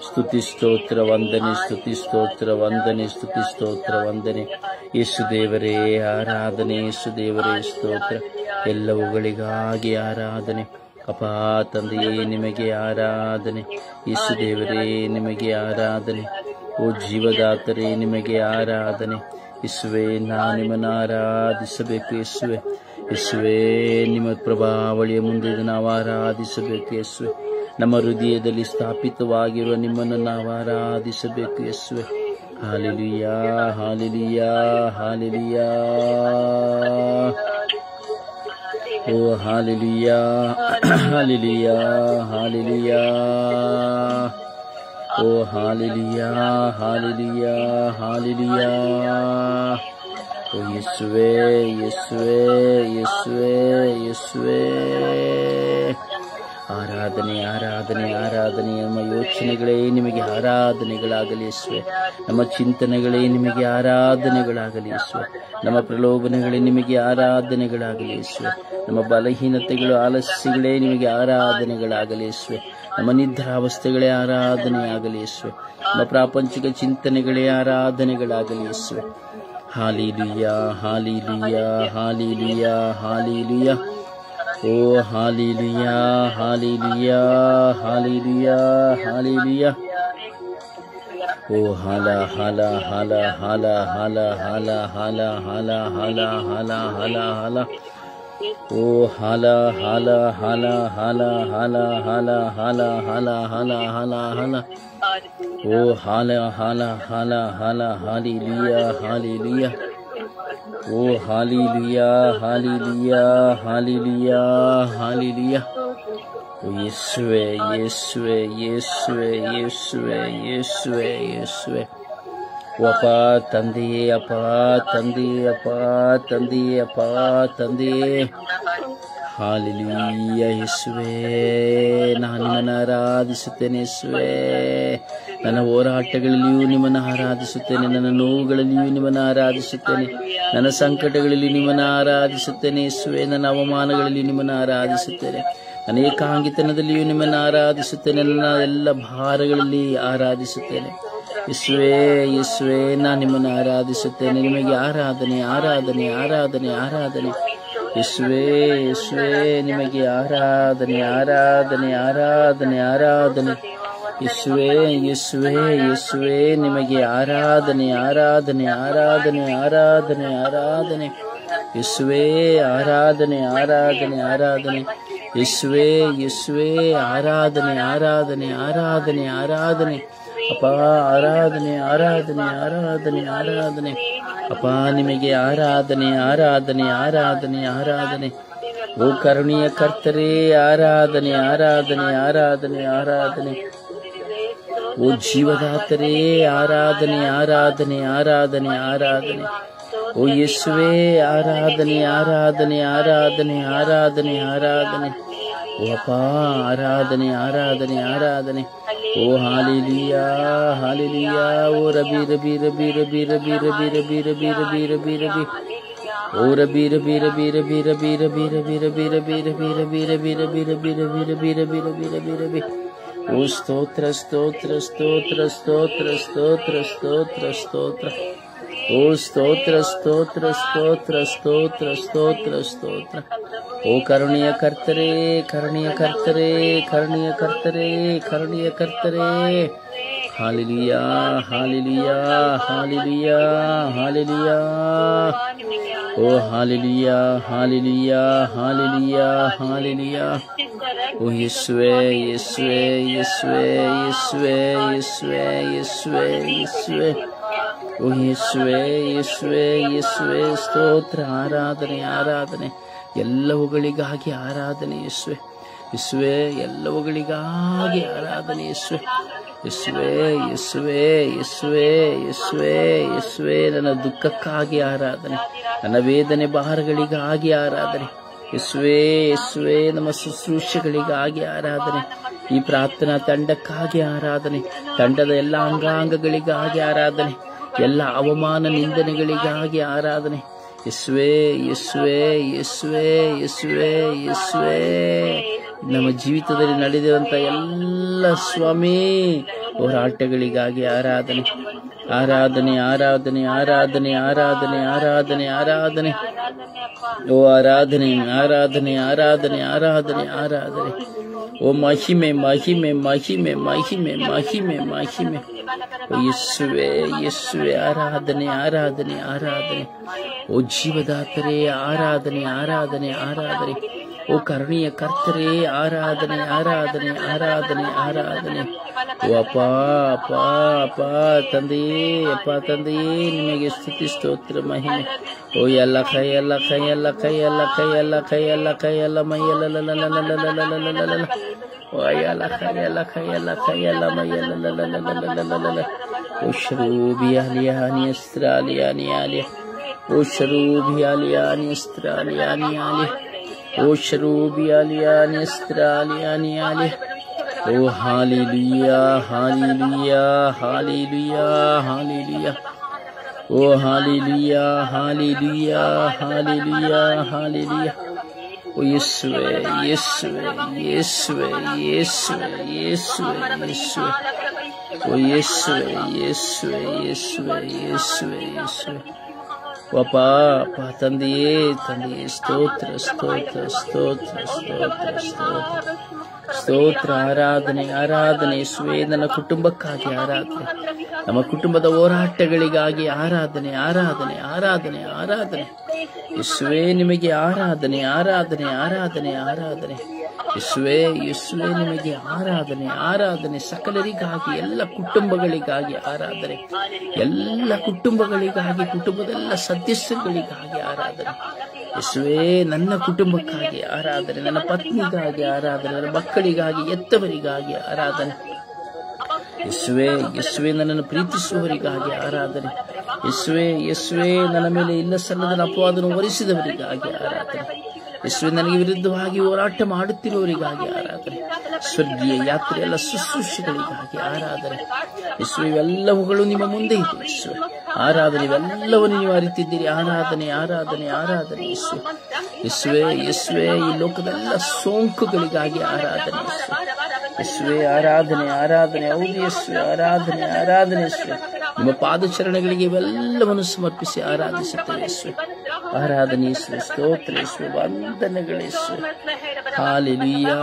ಸ್ತುತಿ ಸ್ತೋತ್ರ ವಂದನೆ, ಸ್ತುತಿ ಸ್ತೋತ್ರ ವಂದನೆ, ಸ್ತುತಿ ಸ್ತೋತ್ರ ವಂದನೆ. ಯೇಸು ದೇವರೇ ಆರಾಧನೆ, ಯೇಸು ದೇವರೇ ಸ್ತೋತ್ರ. ಎಲ್ಲವುಗಳಿಗಾಗಿ ಆರಾಧನೆ. ಅಪಾ ತಂದೆಯೇ ನಿಮಗೆ ಆರಾಧನೆ, ಯೇಸು ದೇವರೇ ನಿಮಗೆ ಆರಾಧನೆ. ಓ ಜೀವದಾತರೇ ನಿಮಗೆ ಆರಾಧನೆ. ಯೇಸುವೇ ನಾನು ನಿಮ್ಮನ್ನು ಆರಾಧಿಸಬೇಕು. ಯೇಸುವೆ, ಯೇಸುವೇ ನಿಮ್ಮ ಪ್ರಭಾವಳಿಯ ಮುಂದೆ ನಾವು ಆರಾಧಿಸಬೇಕು. ಯೇಸುವೆ, ನಮ್ಮ ಹೃದಯದಲ್ಲಿ ಸ್ಥಾಪಿತವಾಗಿರುವ ನಿಮ್ಮನ್ನು ನಾವು ಆರಾಧಿಸಬೇಕು. ಯೇಸುವೆ, ಹಾಲೆಲೂಯಾ, ಹಾಲೆಲೂಯಾ, ಹಾಲೆಲೂಯಾ. ಓ ಹಾಲೆಲೂಯಾ, ಹಾಲೆಲೂಯಾ, ಹಾಲೆಲೂಯಾ. ಓ ಹಾಲೆಲೂಯಾ, ಹಾಲೆಲೂಯಾ, ಹಾಲೆಲೂಯಾ. ಓ ಯೇಸುವೇ, ಯೇಸುವೇ, ಯೇಸುವೇ, ಯೇಸುವೇ. ಆರಾಧನೆ, ಆರಾಧನೆ, ಆರಾಧನೆ. ನಮ್ಮ ಯೋಚನೆಗಳೇ ನಿಮಗೆ ಆರಾಧನೆಗಳಾಗಲಿ ಯೇಸುವೆ. ನಮ್ಮ ಚಿಂತನೆಗಳೇ ನಿಮಗೆ ಆರಾಧನೆಗಳಾಗಲಿ ಯೇಸುವೆ. ನಮ್ಮ ಪ್ರಲೋಭನೆಗಳೇ ನಿಮಗೆ ಆರಾಧನೆಗಳಾಗಲಿ ಯೇಸುವೆ. ನಮ್ಮ ಬಲಹೀನತೆಗಳು, ಆಲಸ್ಯಗಳೇ ನಿಮಗೆ ಆರಾಧನೆಗಳಾಗಲಿ ಯೇಸುವೆ. ನಮ್ಮ ನಿದ್ರಾವಸ್ಥೆಗಳೇ ಆರಾಧನೆಯಾಗಲಿ ಯೇಸುವೆ. ನಮ್ಮ ಪ್ರಾಪಂಚಿಕ ಚಿಂತನೆಗಳೇ ಆರಾಧನೆಗಳಾಗಲಿ ಯೇಸುವೆ. Hallelujah, hallelujah, hallelujah, hallelujah. ಓ ಹಾಲೆಲೂಯಾ, ಹಾಲೆಲೂಯಾ, ಹಾಲೆಲೂಯಾ, ಹಾಲೆಲೂಯಾ. ಓ ಹಾಲ ಹಾಲ ಹಾಲ ಹಾಲ ಹಾಲ ಹಾಲ ಹಾಲ ಹಾಲ ಹಾಲ ಹಾಲ ಹಾಲ ಹಾಲ. ಓ ಹಾಲ ಹಾಲ ಹಾಲ ಹಾಲ ಹಾಲ ಹಾಲ ಹಾಲ ಹಾಲ ಹಾಲ ಹಾಲ ಹಾಲ. ಓ ಹಾಲ ಹಾಲ ಹಾಲ ಹಾಲ ಹಾಲೆಲೂಯಾ, ಹಾಲೆಲೂಯಾ. ಓ ಹಾಲೆಲೂಯಾ, ಹಾಲೆಲೂಯಾ, ಹಾಲೆಲೂಯಾ, ಹಾಲೆಲೂಯಾ. ಓ ಯೇಸುವೆ, ಯೇಸುವೆ, ಯೇಸುವೆ, ಯೇಸುವೆ, ಯೇಸುವೆ, ಯೇಸುವೆ. ಅಪ್ಪ ತಂದೆಯೇ, ಅಪ್ಪ ತಂದೆಯೇ, ಅಪ್ಪ ತಂದೆಯೇ, ಅಪ್ಪ ತಂದೆಯೇ. ಹಾಲೆಲೂಯ ಯೇಸುವೇ, ನಾನು ನಿಮ್ಮನ್ನು ಆರಾಧಿಸುತ್ತೇನೆ ಯೇಸುವೇ. ನನ್ನ ಹೋರಾಟಗಳಲ್ಲಿಯೂ ನಿಮ್ಮನ್ನು ಆರಾಧಿಸುತ್ತೇನೆ, ನನ್ನ ನೋವುಗಳಲ್ಲಿಯೂ ನಿಮ್ಮನ್ನು ಆರಾಧಿಸುತ್ತೇನೆ, ನನ್ನ ಸಂಕಟಗಳಲ್ಲಿ ನಿಮ್ಮನ್ನು ಆರಾಧಿಸುತ್ತೇನೆ ಯೇಸುವೇ. ನನ್ನ ಅವಮಾನಗಳಲ್ಲಿ ನಿಮ್ಮನ್ನು ಆರಾಧಿಸುತ್ತೇನೆ, ನನ್ನ ಏಕಾಂಗಿತನದಲ್ಲಿಯೂ ನಿಮ್ಮನ್ನು ಆರಾಧಿಸುತ್ತೇನೆ, ನನ್ನ ಎಲ್ಲ ಭಾರಗಳಲ್ಲಿ ಆರಾಧಿಸುತ್ತೇನೆ ಯೇಸುವೇ. ಯೇಸುವೇ, ನಾನು ನಿಮ್ಮನ್ನು ಆರಾಧಿಸುತ್ತೇನೆ. ನಿಮಗೆ ಆರಾಧನೆ, ಆರಾಧನೆ, ಆರಾಧನೆ, ಆರಾಧನೆ ಯೇಸುವೇ. ಯೇಸುವೇ, ನಿಮಗೆ ಆರಾಧನೆ, ಆರಾಧನೆ, ಆರಾಧನೆ, ಆರಾಧನೆ ಯೇಸುವೇ. ಯೇಸುವೇ, ಯೇಸುವೇ, ನಿಮಗೆ ಆರಾಧನೆ, ಆರಾಧನೆ, ಆರಾಧನೆ, ಆರಾಧನೆ, ಆರಾಧನೆ ಯೇಸುವೇ. ಆರಾಧನೆ, ಆರಾಧನೆ, ಆರಾಧನೆ ಯೇಸುವೇ. ಯೇಸುವೇ, ಆರಾಧನೆ, ಆರಾಧನೆ, ಆರಾಧನೆ, ಆರಾಧನೆ ಅಪ್ಪ. ಆರಾಧನೆ, ಆರಾಧನೆ, ಆರಾಧನೆ, ಆರಾಧನೆ ಅಪ್ಪ. ನಿಮಗೆ ಆರಾಧನೆ, ಆರಾಧನೆ, ಆರಾಧನೆ, ಆರಾಧನೆ. ಓ ಕರುಣೆಯ ಕರ್ತರೇ, ಆರಾಧನೆ, ಆರಾಧನೆ, ಆರಾಧನೆ, ಆರಾಧನೆ. ಓ ಜೀವದಾತರೇ, ಆರಾಧನೆ, ಆರಾಧನೆ, ಆರಾಧನೆ, ಆರಾಧನೆ. ಓ ಯೇಸುವೇ, ಆರಾಧನೆ, ಆರಾಧನೆ, ಆರಾಧನೆ, ಆರಾಧನೆ, ಆರಾಧನೆ. ಓ ಅಪ್ಪ, ಆರಾಧನೆ, ಆರಾಧನೆ, ಆರಾಧನೆ. ಓ ಹಾಲೆಲೂಯ, ಹಾಲೆಲೂಯ. ಓ ರಬಿ, ರಬಿ, ರಬಿ, ರಬಿ, ರಬಿ, ರಬಿ, ರಬಿ, ರಬಿ, ರಬಿ, ರಬಿ, ರಬಿ. ಓ ರಬಿ, ರಬಿ, ರಬಿ, ರಬಿ, ರಬಿ, ರಬಿ, ರಬಿ, ರಬಿ, ರಬಿ, ರಬಿ, ರಬಿ, ರಬಿ, ರಬಿ, ರಬಿ, ರಬಿ, ರಬಿ, ರಬಿ, ರಬಿ, ರಬಿ. ಓ ಸ್ತೋತ್ರ, ಸ್ತೋತ್ರ, ಸ್ತೋತ್ರ, ಸ್ತೋತ್ರ, ಸ್ತೋತ್ರ, ಸ್ತೋತ್ರ, ಸ್ತೋತ್ರ. ಓ ಸ್ತೋತ್ರ, ಸ್ತೋತ್ರ, ಸ್ತೋತ್ರ, ಸ್ತೋತ್ರ, ಸ್ತೋತ್ರ, ಸ್ತೋತ್ರ. ಓ ಕರುಣೆಯ ಕರ್ತರೇ, ಕರುಣೆಯ ಕರ್ತರೇ, ಕರುಣೆಯ ಕರ್ತರೇ, ಕರುಣೆಯ ಕರ್ತರೇ. Hallelujah, hallelujah, hallelujah, hallelujah. ಓ ಹಾಲೆಲೂಯ, ಹಾಲೆಲೂಯ, ಹಾಲೆಲೂಯ, ಹಾಲೆಲೂಯ. ಓ ಯೇಸುವೇ, ಯೇಸುವೇ, ಯೇಸುವೇ, ಯೇಸುವೇ, ಯೇಸುವೇ, ಯೇಸುವೇ, ಯೇಸುವೇ. ಓ ಯೇಸುವೇ, ಯೇಸುವೇ, ಯೇಸುವೇ. ಸ್ತೋತ್ರ, ಆರಾಧನೆ, ಆರಾಧನೆ ಎಲ್ಲವುಗಳಿಗಾಗಿ ಆರಾಧನೆ ಯೇಸುವೆ. ಯೇಸುವೆ, ಎಲ್ಲವುಗಳಿಗಾಗಿ ಆರಾಧನೆ ಯೇಸುವೆ. ಯೇಸುವೆ, ಯೇಸುವೆ, ಯೇಸುವೆ, ಯೇಸುವೆ, ಯೇಸುವೆ. ನನ್ನ ದುಃಖಕ್ಕಾಗಿ ಆರಾಧನೆ, ನನ್ನ ವೇದನೆ ಭಾರಗಳಿಗಾಗಿ ಆರಾಧನೆ ಯೇಸುವೆ. ಯೇಸುವೆ, ನಮ್ಮ ಶುಶ್ರೂಷೆಗಳಿಗಾಗಿ ಆರಾಧನೆ, ಈ ಪ್ರಾರ್ಥನಾ ತಂಡಕ್ಕಾಗಿ ಆರಾಧನೆ, ತಂಡದ ಎಲ್ಲ ಅಂಗಾಂಗಗಳಿಗಾಗಿ ಆರಾಧನೆ, ಎಲ್ಲ ಅವಮಾನ ನಿಂದನೆಗಳಿಗಾಗಿ ಆರಾಧನೆ ಯೇಸುವೆ. ಯೇಸುವೆ, ಯೇಸುವೆ, ಯೇಸುವೆ, ಯೇಸುವೆ. ನಮ್ಮ ಜೀವಿತದಲ್ಲಿ ನಡೆದಿರುವಂತ ಎಲ್ಲ ಸ್ವಾಮಿ ಹೋರಾಟಗಳಿಗಾಗಿ ಆರಾಧನೆ, ಆರಾಧನೆ, ಆರಾಧನೆ, ಆರಾಧನೆ, ಆರಾಧನೆ, ಆರಾಧನೆ, ಆರಾಧನೆ. ಓ ಆರಾಧನೆ, ಆರಾಧನೆ, ಆರಾಧನೆ, ಆರಾಧನೆ, ಆರಾಧನೆ. ಓ ಮಹಿಮೆ, ಮಹಿಮೆ, ಮಹಿಮೆ, ಮಹಿಮೆ, ಮಹಿಮೆ, ಮಹಿಮೆ. ಓ ಯೇಸುವೆ, ಯೇಸುವೆ, ಆರಾಧನೆ, ಆರಾಧನೆ, ಆರಾಧನೆ. ಓ ಜೀವದಾತರೇ, ಆರಾಧನೆ, ಆರಾಧನೆ, ಆರಾಧನೆ. ಓ ಕರುಣೆಯ ಕರ್ತರೇ, ಆರಾಧನೆ, ಆರಾಧನೆ, ಆರಾಧನೆ, ಆರಾಧನೆ. ಓ ಅಪ್ಪ, ಅಪ್ಪ, ಅಪ್ಪ ತಂದೆಯೇ, ಅಪ್ಪ ತಂದೆಯೇ, ನಿಮಗೆ ಸ್ತುತಿ, ಸ್ತೋತ್ರ, ಮಹಿಮೆ. ಓ ಎಲ್ಲ ಕೈ, ಎಲ್ಲ ಕೈ, ಎಲ್ಲ ಕೈ, ಎಲ್ಲ ಕೈ, ಎಲ್ಲ ಕೈ, ಎಲ್ಲ ಕೈ, ಎಲ್ಲ ಮೈ, ಎಲ್ಲ ಓ ಎಲ್ಲ ಕೈ, ಎಲ್ಲ ಕೈ, ಎಲ್ಲ ಕೈ, ಎಲ್ಲ ಮೈ, ಓ ಶರೂಬಿ ಅಲಿಯಾನಿ ಅಸ್ತ್ರಾಲಿಯಾನಿ ಆಲಿಯ. ಓ ಶರೂಬಿ ಅಲಿಯಾನಿ ಅಸ್ತ್ರಾಲಿಯಾನಿ ಆಲಿಯ. ಓ ಶರೂಬಿ ಅಲಿಯಾನಿ ಅಸ್ತ್ರಾಲಿಯಾನಿ ಆಲಿಯ. ಓ ಹಾಲೆಲೂಯ, ಹಾಲೆಲೂಯ, ಹಾಲೆಲೂಯ, ಹಾಲೆಲೂಯ. ಓ ಹಾಲೆಲೂಯ, ಹಾಲೆಲೂಯ, ಹಾಲೆಲೂಯ, ಹಾಲೆಲೂಯ. ಓ ಯೇಸುವೆ, ಯೇಸುವೆ, ಯೇಸುವೆ, ಯೇಸುವೆ, ಯೇಸುವೆ, ಯೇಸುವೆ. ಓ ಯೇಸುವೆ, ಯೇಸುವೆ, ಯೇಸುವೆ, ಯೇಸುವೆ, ಯೇಸುವೆ. ಅಪ್ಪ, ಅಪ್ಪ ತಂದೆಯೇ, ತಂದೆಯೇ, ಸ್ತೋತ್ರ, ಸ್ತೋತ್ರ, ಸ್ತೋತ್ರ, ಸ್ತೋತ್ರ, ಸ್ತೋತ್ರ, ಸ್ತೋತ್ರ. ಆರಾಧನೆ, ಆರಾಧನೆ ಯೇಸುವೆ. ನನ್ನ ಕುಟುಂಬಕ್ಕಾಗಿ ಆರಾಧನೆ, ನಮ್ಮ ಕುಟುಂಬದ ಹೋರಾಟಗಳಿಗಾಗಿ ಆರಾಧನೆ, ಆರಾಧನೆ, ಆರಾಧನೆ, ಆರಾಧನೆ ಯೇಸುವೆ. ನಿಮಗೆ ಆರಾಧನೆ, ಆರಾಧನೆ, ಆರಾಧನೆ, ಆರಾಧನೆ ಯೇಸುವೆ. ಯೇಸುವೆ, ನಿಮಗೆ ಆರಾಧನೆ, ಆರಾಧನೆ. ಸಕಲರಿಗಾಗಿ, ಎಲ್ಲ ಕುಟುಂಬಗಳಿಗಾಗಿ ಆರಾಧನೆ, ಎಲ್ಲ ಕುಟುಂಬಗಳಿಗಾಗಿ, ಕುಟುಂಬದೆಲ್ಲ ಸದಸ್ಯರುಗಳಿಗಾಗಿ ಆರಾಧನೆ ಯೇಸುವೆ. ನನ್ನ ಕುಟುಂಬಕ್ಕಾಗಿ ಆರಾಧನೆ, ನನ್ನ ಪತ್ನಿಗಾಗಿ ಆರಾಧನೆ, ನನ್ನ ಮಕ್ಕಳಿಗಾಗಿ, ಎತ್ತವರಿಗಾಗಿ ಆರಾಧನೆ ಯೇಸುವೆ, ಯೇಸುವೆ ನನ್ನನ್ನು ಪ್ರೀತಿಸುವವರಿಗಾಗಿ ಆರಾಧನೆ. ಯೇಸುವೆ, ಯೇಸುವೆ ನನ್ನ ಮೇಲೆ ಇಲ್ಲ ಸಲ್ಲದ ಅಪವಾದವನ್ನು ಹೊರಿಸಿದವರಿಗಾಗಿ ಆರಾಧನೆ. ಯೇಸುವೆ ನನಗೆ ವಿರುದ್ಧವಾಗಿ ಹೋರಾಟ ಮಾಡುತ್ತಿರುವವರಿಗಾಗಿ ಆರಾಧನೆ. ಸ್ವರ್ಗೀಯ ಯಾತ್ರೆಯಲ್ಲ ಶುಶ್ರೂಷೆಗಳಿಗಾಗಿ ಆರಾಧನೆ. ಯೇಸುವೆ ಇವೆಲ್ಲವುಗಳು ನಿಮ್ಮ ಮುಂದೆ ಇದೆ. ಯೇಸುವೆ ಆರಾಧನೆ, ಇವೆಲ್ಲವನ್ನು ನೀವು ಅರಿತಿದ್ದೀರಿ. ಆರಾಧನೆ, ಆರಾಧನೆ, ಆರಾಧನೆ. ಯೇಸುವೆ, ಯೇಸುವೆ ಈ ಲೋಕದೆಲ್ಲ ಸೋಂಕುಗಳಿಗಾಗಿ ಆರಾಧನೆ. ಯೇಸುವೆ ಆರಾಧನೆ, ಆರಾಧನೆ. ಹೌದು ಯೇಸುವೆ, ಆರಾಧನೆ, ಆರಾಧನೆ. ಯೇಸುವೆ ನಿಮ್ಮ ಪಾದಚರಣೆಗಳಿಗೆ ಇವೆಲ್ಲವನ್ನು ಸಮರ್ಪಿಸಿ ಆರಾಧಿಸುತ್ತೇವೆ. ಯೇಸುವೆ ಆರಾಧನೆ. ಯೇಸುವೆ ಸ್ತೋತ್ರ. ಯೇಸುವೆ ವಂದನೆಗಳು. ಯೇಸುವೆ ಹಾಲೆಲೂಯಾ,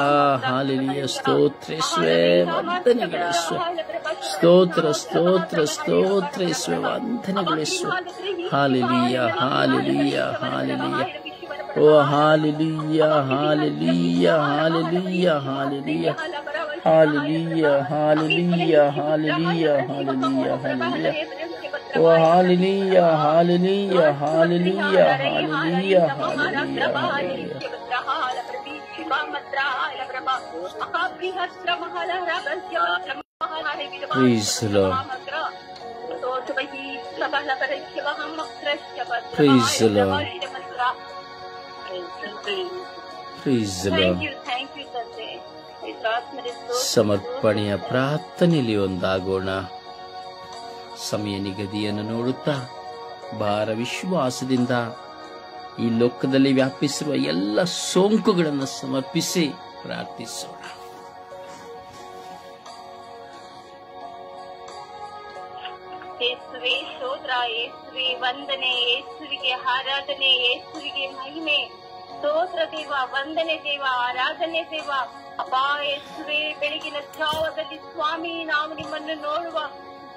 ಹಾಲೆಲೂಯಾ. ಸ್ತೋತ್ರ ಯೇಸುವೆ, ವಂದನೆಗಳು. ಯೇಸುವೆ ಸ್ತೋತ್ರ, ಸ್ತೋತ್ರ, ಸ್ತೋತ್ರ. ಯೇಸುವೆ ವಂದನೆಗಳು. ಯೇಸುವೆ ಹಾಲೆಲೂಯಾ, ಹಾಲೆಲೂಯಾ, ಹಾಲೆಲೂಯಾ. ಓ hallelujah, hallelujah, hallelujah, hallelujah, hallelujah, hallelujah, hallelujah, hallelujah, hallelujah. ಓ hallelujah, hallelujah, hallelujah, hallelujah, hallelujah, hallelujah. Praise the Lord. Praise the Lord. Praise the Lord. ಸಮರ್ಪಣೆಯ ಪ್ರಾರ್ಥನೆಯಲ್ಲಿ ಒಂದಾಗೋಣ. ಸಮಯ ನಿಗದಿಯನ್ನು ನೋಡುತ್ತಾ ಭಾರ ವಿಶ್ವಾಸದಿಂದ ಈ ಲೋಕದಲ್ಲಿ ವ್ಯಾಪಿಸಿರುವ ಎಲ್ಲ ಸೋಂಕುಗಳನ್ನು ಸಮರ್ಪಿಸಿ ಪ್ರಾರ್ಥಿಸೋಣ. ಯೇಸುವೆ ಸ್ತೋತ್ರ, ಯೇಸುವೆ ವಂದನೆ, ಯೇಸುವಿಗೆ ಆರಾಧನೆ, ಯೇಸುವಿಗೆ ಮಹಿಮೆ. ಸ್ತೋತ್ರ ದೇವ, ವಂದನೆ ದೇವ, ಆರಾಧನೆ ದೇವ. ಅಪ್ಪ ಯೇಸುವೆ, ಬೆಳಗಿನ ಜಾವದಲ್ಲಿ ಸ್ವಾಮಿ ನಾವು ನಿಮ್ಮನ್ನು ನೋಡುವ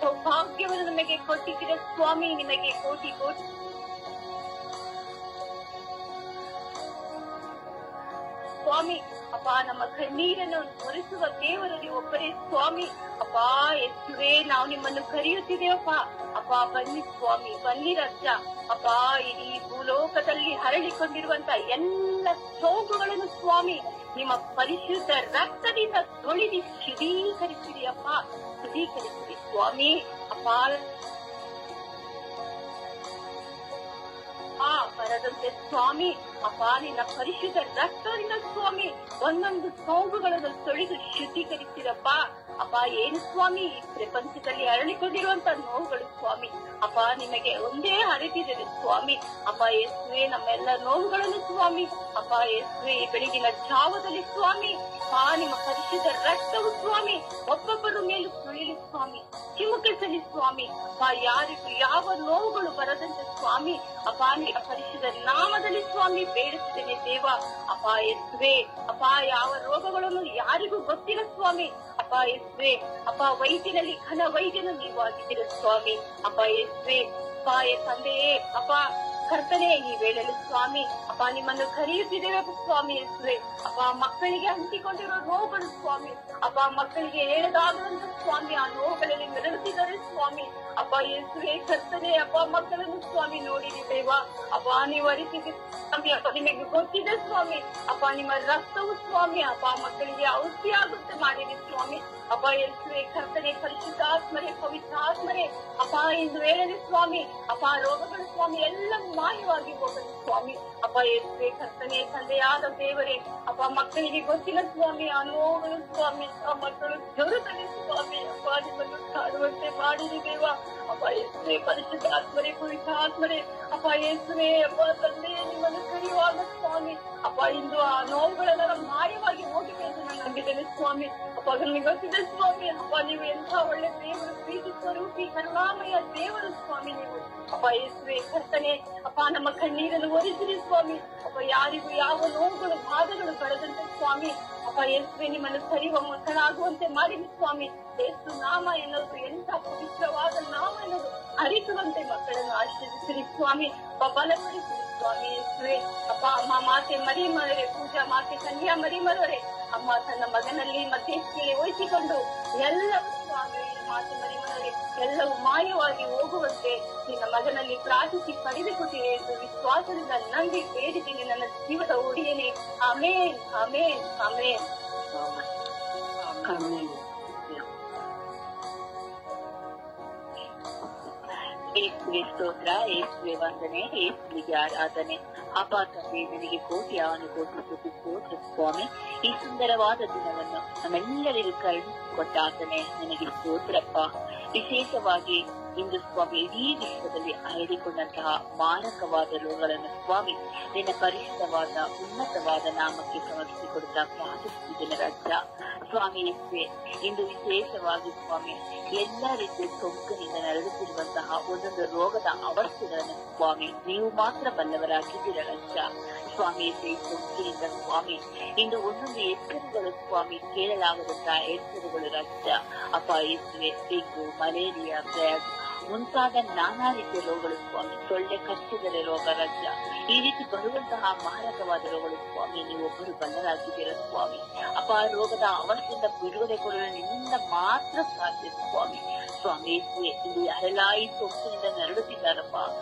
ಸೌಭಾಗ್ಯವನ್ನು ನಮಗೆ ಕೊಟ್ಟಿದ್ದೀರ ಸ್ವಾಮಿ. ನಿಮಗೆ ಕೋಟಿ ಕೋಟಿ ಸ್ವಾಮಿ. ಅಪ್ಪ ನಮ್ಮ ಕಣ್ಣೀರನ್ನು ಒರೆಸುವ ದೇವರು ನೀವು ಒಬ್ಬರೇ ಸ್ವಾಮಿ. ಅಪ್ಪ ಯೇಸುವೆ, ನಾವು ನಿಮ್ಮನ್ನು ಕರೆಯುತ್ತಿದ್ದೇವಪ್ಪ. ಅಪ್ಪ ಬನ್ನಿ ಸ್ವಾಮಿ, ಬನ್ನಿ ರಜ. ಅಪ್ಪ ಇಡೀ ಭೂಲೋಕದಲ್ಲಿ ಹರಡಿಕೊಂಡಿರುವಂತ ಎಲ್ಲ ಸೋಂಕುಗಳನ್ನು ಸ್ವಾಮಿ ನಿಮ್ಮ ಪರಿಶುದ್ಧ ರಕ್ತದಿಂದ ತೊಳೆದಿ ಶುದ್ಧೀಕರಿಸಿರಿ ಅಪ್ಪ, ಶುದ್ಧೀಕರಿಸಿರಿ ಸ್ವಾಮಿ. ಅಪ್ಪ ಬರದಂತೆ ಸ್ವಾಮಿ, ಅಪ್ಪ ನಿನ್ನ ಪರಿಶುದ್ಧ ರಕ್ತದಿಂದ ಸ್ವಾಮಿ ಒಂದೊಂದು ಸೋಂಕುಗಳನ್ನು ತೊಳೆದು ಶುದ್ಧೀಕರಿಸಿರಪ್ಪ. ಅಪ್ಪ ಏನು ಸ್ವಾಮಿ ಈ ಪ್ರಪಂಚದಲ್ಲಿ ಅರಳಿಕೊಂಡಿರುವಂತ ನೋವುಗಳು ಸ್ವಾಮಿ. ಅಪ್ಪ ನಿಮಗೆ ಒಂದೇ ಅರಿತಿದೆ ಸ್ವಾಮಿ. ಅಪ್ಪ ಯೇಸುವೆ, ನಮ್ಮೆಲ್ಲ ನೋವುಗಳನ್ನು ಸ್ವಾಮಿ ಅಪ್ಪ ಯೇಸುವೆ ಬೆಳಗಿನ ಜಾವದಲ್ಲಿ ಸ್ವಾಮಿ ನಿಮ್ಮ ಪರಿಶುದ್ಧ ರಕ್ತವು ಸ್ವಾಮಿ ಒಬ್ಬೊಬ್ಬರ ಮೇಲೂ ಸುಳಿಲಿ ಸ್ವಾಮಿ, ಚಿಮುಕಿಸಲಿ ಸ್ವಾಮಿ. ಅಪ್ಪ ಯಾರಿಗೂ ಯಾವ ನೋವುಗಳು ಬರದಂತೆ ಸ್ವಾಮಿ ಅಪ್ಪ ನಿಮ್ಮ ಪರಿಶುದ್ಧ ನಾಮದಲ್ಲಿ ಸ್ವಾಮಿ ಬೇಡಿಸುತ್ತೇನೆ ದೇವ. ಅಪ್ಪ ಯೇಸುವೆ, ಅಪ್ಪ ಯಾವ ರೋಗಗಳನ್ನು ಯಾರಿಗೂ ಗೊತ್ತಿಲ್ಲ ಸ್ವಾಮಿ. ಅಪ್ಪ ಯೇಸುವೆ, ಅಪ್ಪ ವೈದ್ಯನಲ್ಲಿ ಘನ ವೈದ್ಯನು ನೀವು ಆಗಿದ್ದೀರ ಸ್ವಾಮಿ. ಅಪ್ಪ ಯೇಸುವೆ, ಅಪ್ಪ ತಂದೆಯೇ, ಅಪ್ಪ ಕರ್ತನೆ ಈ ವೇಳೆಯಲ್ಲಿ ಸ್ವಾಮಿ ಅಪ್ಪ ನಿಮ್ಮನ್ನು ಕರೆಯುತ್ತಿದ್ದೇವೆ ಸ್ವಾಮಿ ಯೇಸುವೆ. ಅಪ್ಪ ಮಕ್ಕಳಿಗೆ ಅಂಟಿಕೊಂಡಿರೋ ನೋವುಗಳು ಸ್ವಾಮಿ, ಅಪ್ಪ ಮಕ್ಕಳಿಗೆ ಹೇಳದಾದಂತ ಸ್ವಾಮಿ ಆ ನೋವುಗಳಲ್ಲಿ ಮೆರಗುತ್ತಿದ್ದಾರೆ ಸ್ವಾಮಿ. ಅಪ್ಪ ಯೇಸುವೆ ಕರ್ತನೆ, ಅಪ್ಪ ಮಕ್ಕಳನ್ನು ಸ್ವಾಮಿ ನೋಡಿರಿ ದೇವ. ಅಪ್ಪ ನೀವು ಅರಿತಿದ್ದೀರಿ ಸ್ವಾಮಿ, ಅಪ್ಪ ನಿಮಗೆ ಗೊತ್ತಿದೆ ಸ್ವಾಮಿ. ಅಪ್ಪ ನಿಮ್ಮ ರಕ್ತವು ಸ್ವಾಮಿ ಅಪ್ಪ ಮಕ್ಕಳಿಗೆ ಔಷಧಿ ಆಗುತ್ತೆ ಮಾಡಿರಿ ಸ್ವಾಮಿ. ಅಪ್ಪ ಯೇಸುವೆ ಕರ್ತನೆ, ಪರಿಶುದ್ಧಾತ್ಮರೇ, ಪವಿತ್ರಾತ್ಮರೇ, ಅಪ್ಪ ಇಂದು ವೇಳೆಯಲ್ಲಿ ಸ್ವಾಮಿ ಅಪ್ಪ ರೋಗಗಳು ಸ್ವಾಮಿ ಎಲ್ಲ ಮಾಯವಾಗಿ ಹೋಗಲಿ ಸ್ವಾಮಿ. ಅಪ್ಪ ಯೇಸುವೆ ಕರ್ತನೆ, ತಂದೆಯಾದ ದೇವರೇ, ಅಪ್ಪ ಮಕ್ಕಳಿಗೆ ಗೊತ್ತಿಲ್ಲ ಸ್ವಾಮಿ ಆ ನೋವುಗಳು ಸ್ವಾಮಿ. ಆ ಮಕ್ಕಳು ಜ್ವರದಲ್ಲಿ ಸ್ವಾಮಿ ಅಪ್ಪ ನಿಮ್ಮನ್ನು ಕಾಡುವಂತೆ ಮಾಡಿರಿ ದೇವ. ಅಪ್ಪ ಯೇಸುವೆ ಪರಿಶುದ್ಧಾತ್ಮರೇ, ಪವಿತ್ರಾತ್ಮರೇ, ಅಪ್ಪ ಯೇಸುವೆ ಅಪ್ಪ ತಂದೆ ನಿಮ್ಮನ್ನು ಕರೆಯುವಾಗ ಸ್ವಾಮಿ ಅಪ್ಪ ಇಂದು ಆ ನೋವುಗಳೆಲ್ಲ ಮಾಯವಾಗಿ ಹೋಗಿದೆ ಎಂದು ನಾನು ನಂಬಿದ್ದೇನೆ ಸ್ವಾಮಿ. ಅಪ್ಪ ನನಗೆ ಗೊತ್ತಿದೆ ಸ್ವಾಮಿ ಅಪ್ಪ ನೀವು ಎಂಥ ಒಳ್ಳೆ ದೇವರು, ಪ್ರೀತಿ ಸ್ವರೂಪಿ, ಕರುಣಾಮಯ ದೇವರು ಸ್ವಾಮಿ ನೀವು. ಅಪ್ಪ ಯೇಸುವೆ ಕರ್ತನೆ, ಅಪ್ಪ ನಮ್ಮ ಕಣ್ಣೀರನ್ನು ಒರೆಸಿರಿ ಸ್ವಾಮಿ. ಅಪ್ಪ ಯಾರಿಗೂ ಯಾವ ನೋವುಗಳು ಬಾಧೆಗಳು ಬರದಂತೆ ಸ್ವಾಮಿ ಅಪ್ಪ ಯೇಸುವೆ ನಿಮ್ಮನ್ನು ಕರೆಯುವ ಮಕ್ಕಳಾಗುವಂತೆ ಮಾಡಿರಿ ಸ್ವಾಮಿ. ಯೇಸು ನಾಮ ಎನ್ನುವುದು ಎಂಥ ಪವಿತ್ರವಾದ ನಾಮ ಎನ್ನುವುದು ಅರಿಸುವಂತೆ ಮಕ್ಕಳನ್ನು ಆಶೀರ್ವದಿಸಿರಿ ಸ್ವಾಮಿ. ಅಪ್ಪ ಬಲಪಡಿಸಿರಿ ಸ್ವಾಮಿ ಯೇಸುವೆ. ಅಪ್ಪ ಅಮ್ಮ ಮಾತೆ ಮರಿಮರವರೇ, ಪೂಜಾ ಮಾತೆ ಕನ್ಯಾ ಮರಿಮರವರೇ, ಅಮ್ಮ ತನ್ನ ಮಗನಲ್ಲಿ ಮಧ್ಯಸ್ಥಿಯಲ್ಲಿ ವಹಿಸಿಕೊಂಡು ಎಲ್ಲವೂ ಸ್ವಾಮಿ ಮಾತೆ ಮರಿಮರವರೇ ಎಲ್ಲವೂ ಮಾಯವಾಗಿ ಹೋಗುವಂತೆ ನಿನ್ನ ಮಗನಲ್ಲಿ ಪ್ರಾರ್ಥಿಸಿ ಪಡೆದುಕೊಟ್ಟಿದೆ ಎಂದು ವಿಶ್ವಾಸದಿಂದ ನಂಬಿ ಬೇಡಿದ್ದೀನಿ ನನ್ನ ಜೀವದ ಒಡೆಯನೇ. ಆಮೇನ್, ಆಮೇನ್, ಆಮೇನ್. ಏಸುವೆ ಸ್ತೋತ್ರ, ಏಸುವೆ ವಂದನೆ, ಏಸುವಿಗೆ ಆರಾಧನೆ. ಅಪ್ಪ ತಂದೆ, ನನಗೆ ಕೋಟಿ ಸ್ತೋತ್ರ ಸ್ವಾಮಿ. ಈ ಸುಂದರವಾದ ದಿನವನ್ನು ನಮ್ಮೆಲ್ಲರಿಗೂ ಕರುಣಿಸಿಕೊಟ್ಟಾತನೆ ನನಗೆ ಸ್ತೋತ್ರಪ್ಪ. ವಿಶೇಷವಾಗಿ ಇಂದು ಸ್ವಾಮಿ ಇಡೀ ವಿಶ್ವದಲ್ಲಿ ಹರಡಿಕೊಂಡಂತಹ ಮಾರಕವಾದ ರೋಗಗಳನ್ನು ಸ್ವಾಮಿ ನಿನ್ನ ಪರಿಶುದ್ಧವಾದ ಉನ್ನತವಾದ ನಾಮಕ್ಕೆ ಸಮರ್ಪಿಸಿಕೊಡುತ್ತಾ ಪ್ರಾರ್ಥಿಸುತ್ತಿದ್ದೇನೆ ರಾಜ. ಸ್ವಾಮಿ ಇಂದು ವಿಶೇಷವಾಗಿ ಸ್ವಾಮಿ ಎಲ್ಲ ರೀತಿಯ ಸೋಂಕಿನಿಂದ ನರಳುತ್ತಿರುವಂತಹ ಒಂದೊಂದು ರೋಗದ ಅವಸ್ಥೆಗಳನ್ನು ಸ್ವಾಮಿ ನೀವು ಮಾತ್ರ ಬಲ್ಲವರಾಗಿದ್ದೀರ ರಾಜ. ಸ್ವಾಮಿ ಸೋಂಕಿನಿಂದ ಸ್ವಾಮಿ ಇಂದು ಒಂದೊಂದು ಎಚ್ಚರಿಗಳು ಸ್ವಾಮಿ ಕೇಳಲಾಗದಂತಹ ಎಚ್ಚರಿಗಳು ರಾಜ. ಅಪ್ಪ ಡೆಂಗು, ಮಲೇರಿಯಾ, ಬ್ಯಾಗ್ ಮುಂತಾದ ನಾನಾ ರೀತಿಯ ರೋಗಗಳು ಸ್ವಾಮಿ, ಸೊಳ್ಳೆ ಕಚ್ಚಿದರೆ ರೋಗ ರಾಜ್ಯ, ಈ ರೀತಿ ಬರುವಂತಹ ಮಾರಕವಾದ ರೋಗಗಳು ಸ್ವಾಮಿ ನೀವು ಒಬ್ಬರು ಬಲ್ಲರಾಗಿದ್ದೀರ ಸ್ವಾಮಿ. ಅಪ್ಪ ರೋಗದ ಅವಸ್ಥೆಯಿಂದ ಬಿಡುಗಡೆ ಕೊಡಲು ನಿಮ್ಮಿಂದ ಮಾತ್ರ ಸಾಧ್ಯ ಸ್ವಾಮಿ. ಸ್ವಾಮಿ ಇಂದು ಯಾರೆಲ್ಲ ಈ ಸೋಂಕಿನಿಂದ ನರಳುತ್ತಿದ್ದಾರಪ್ಪ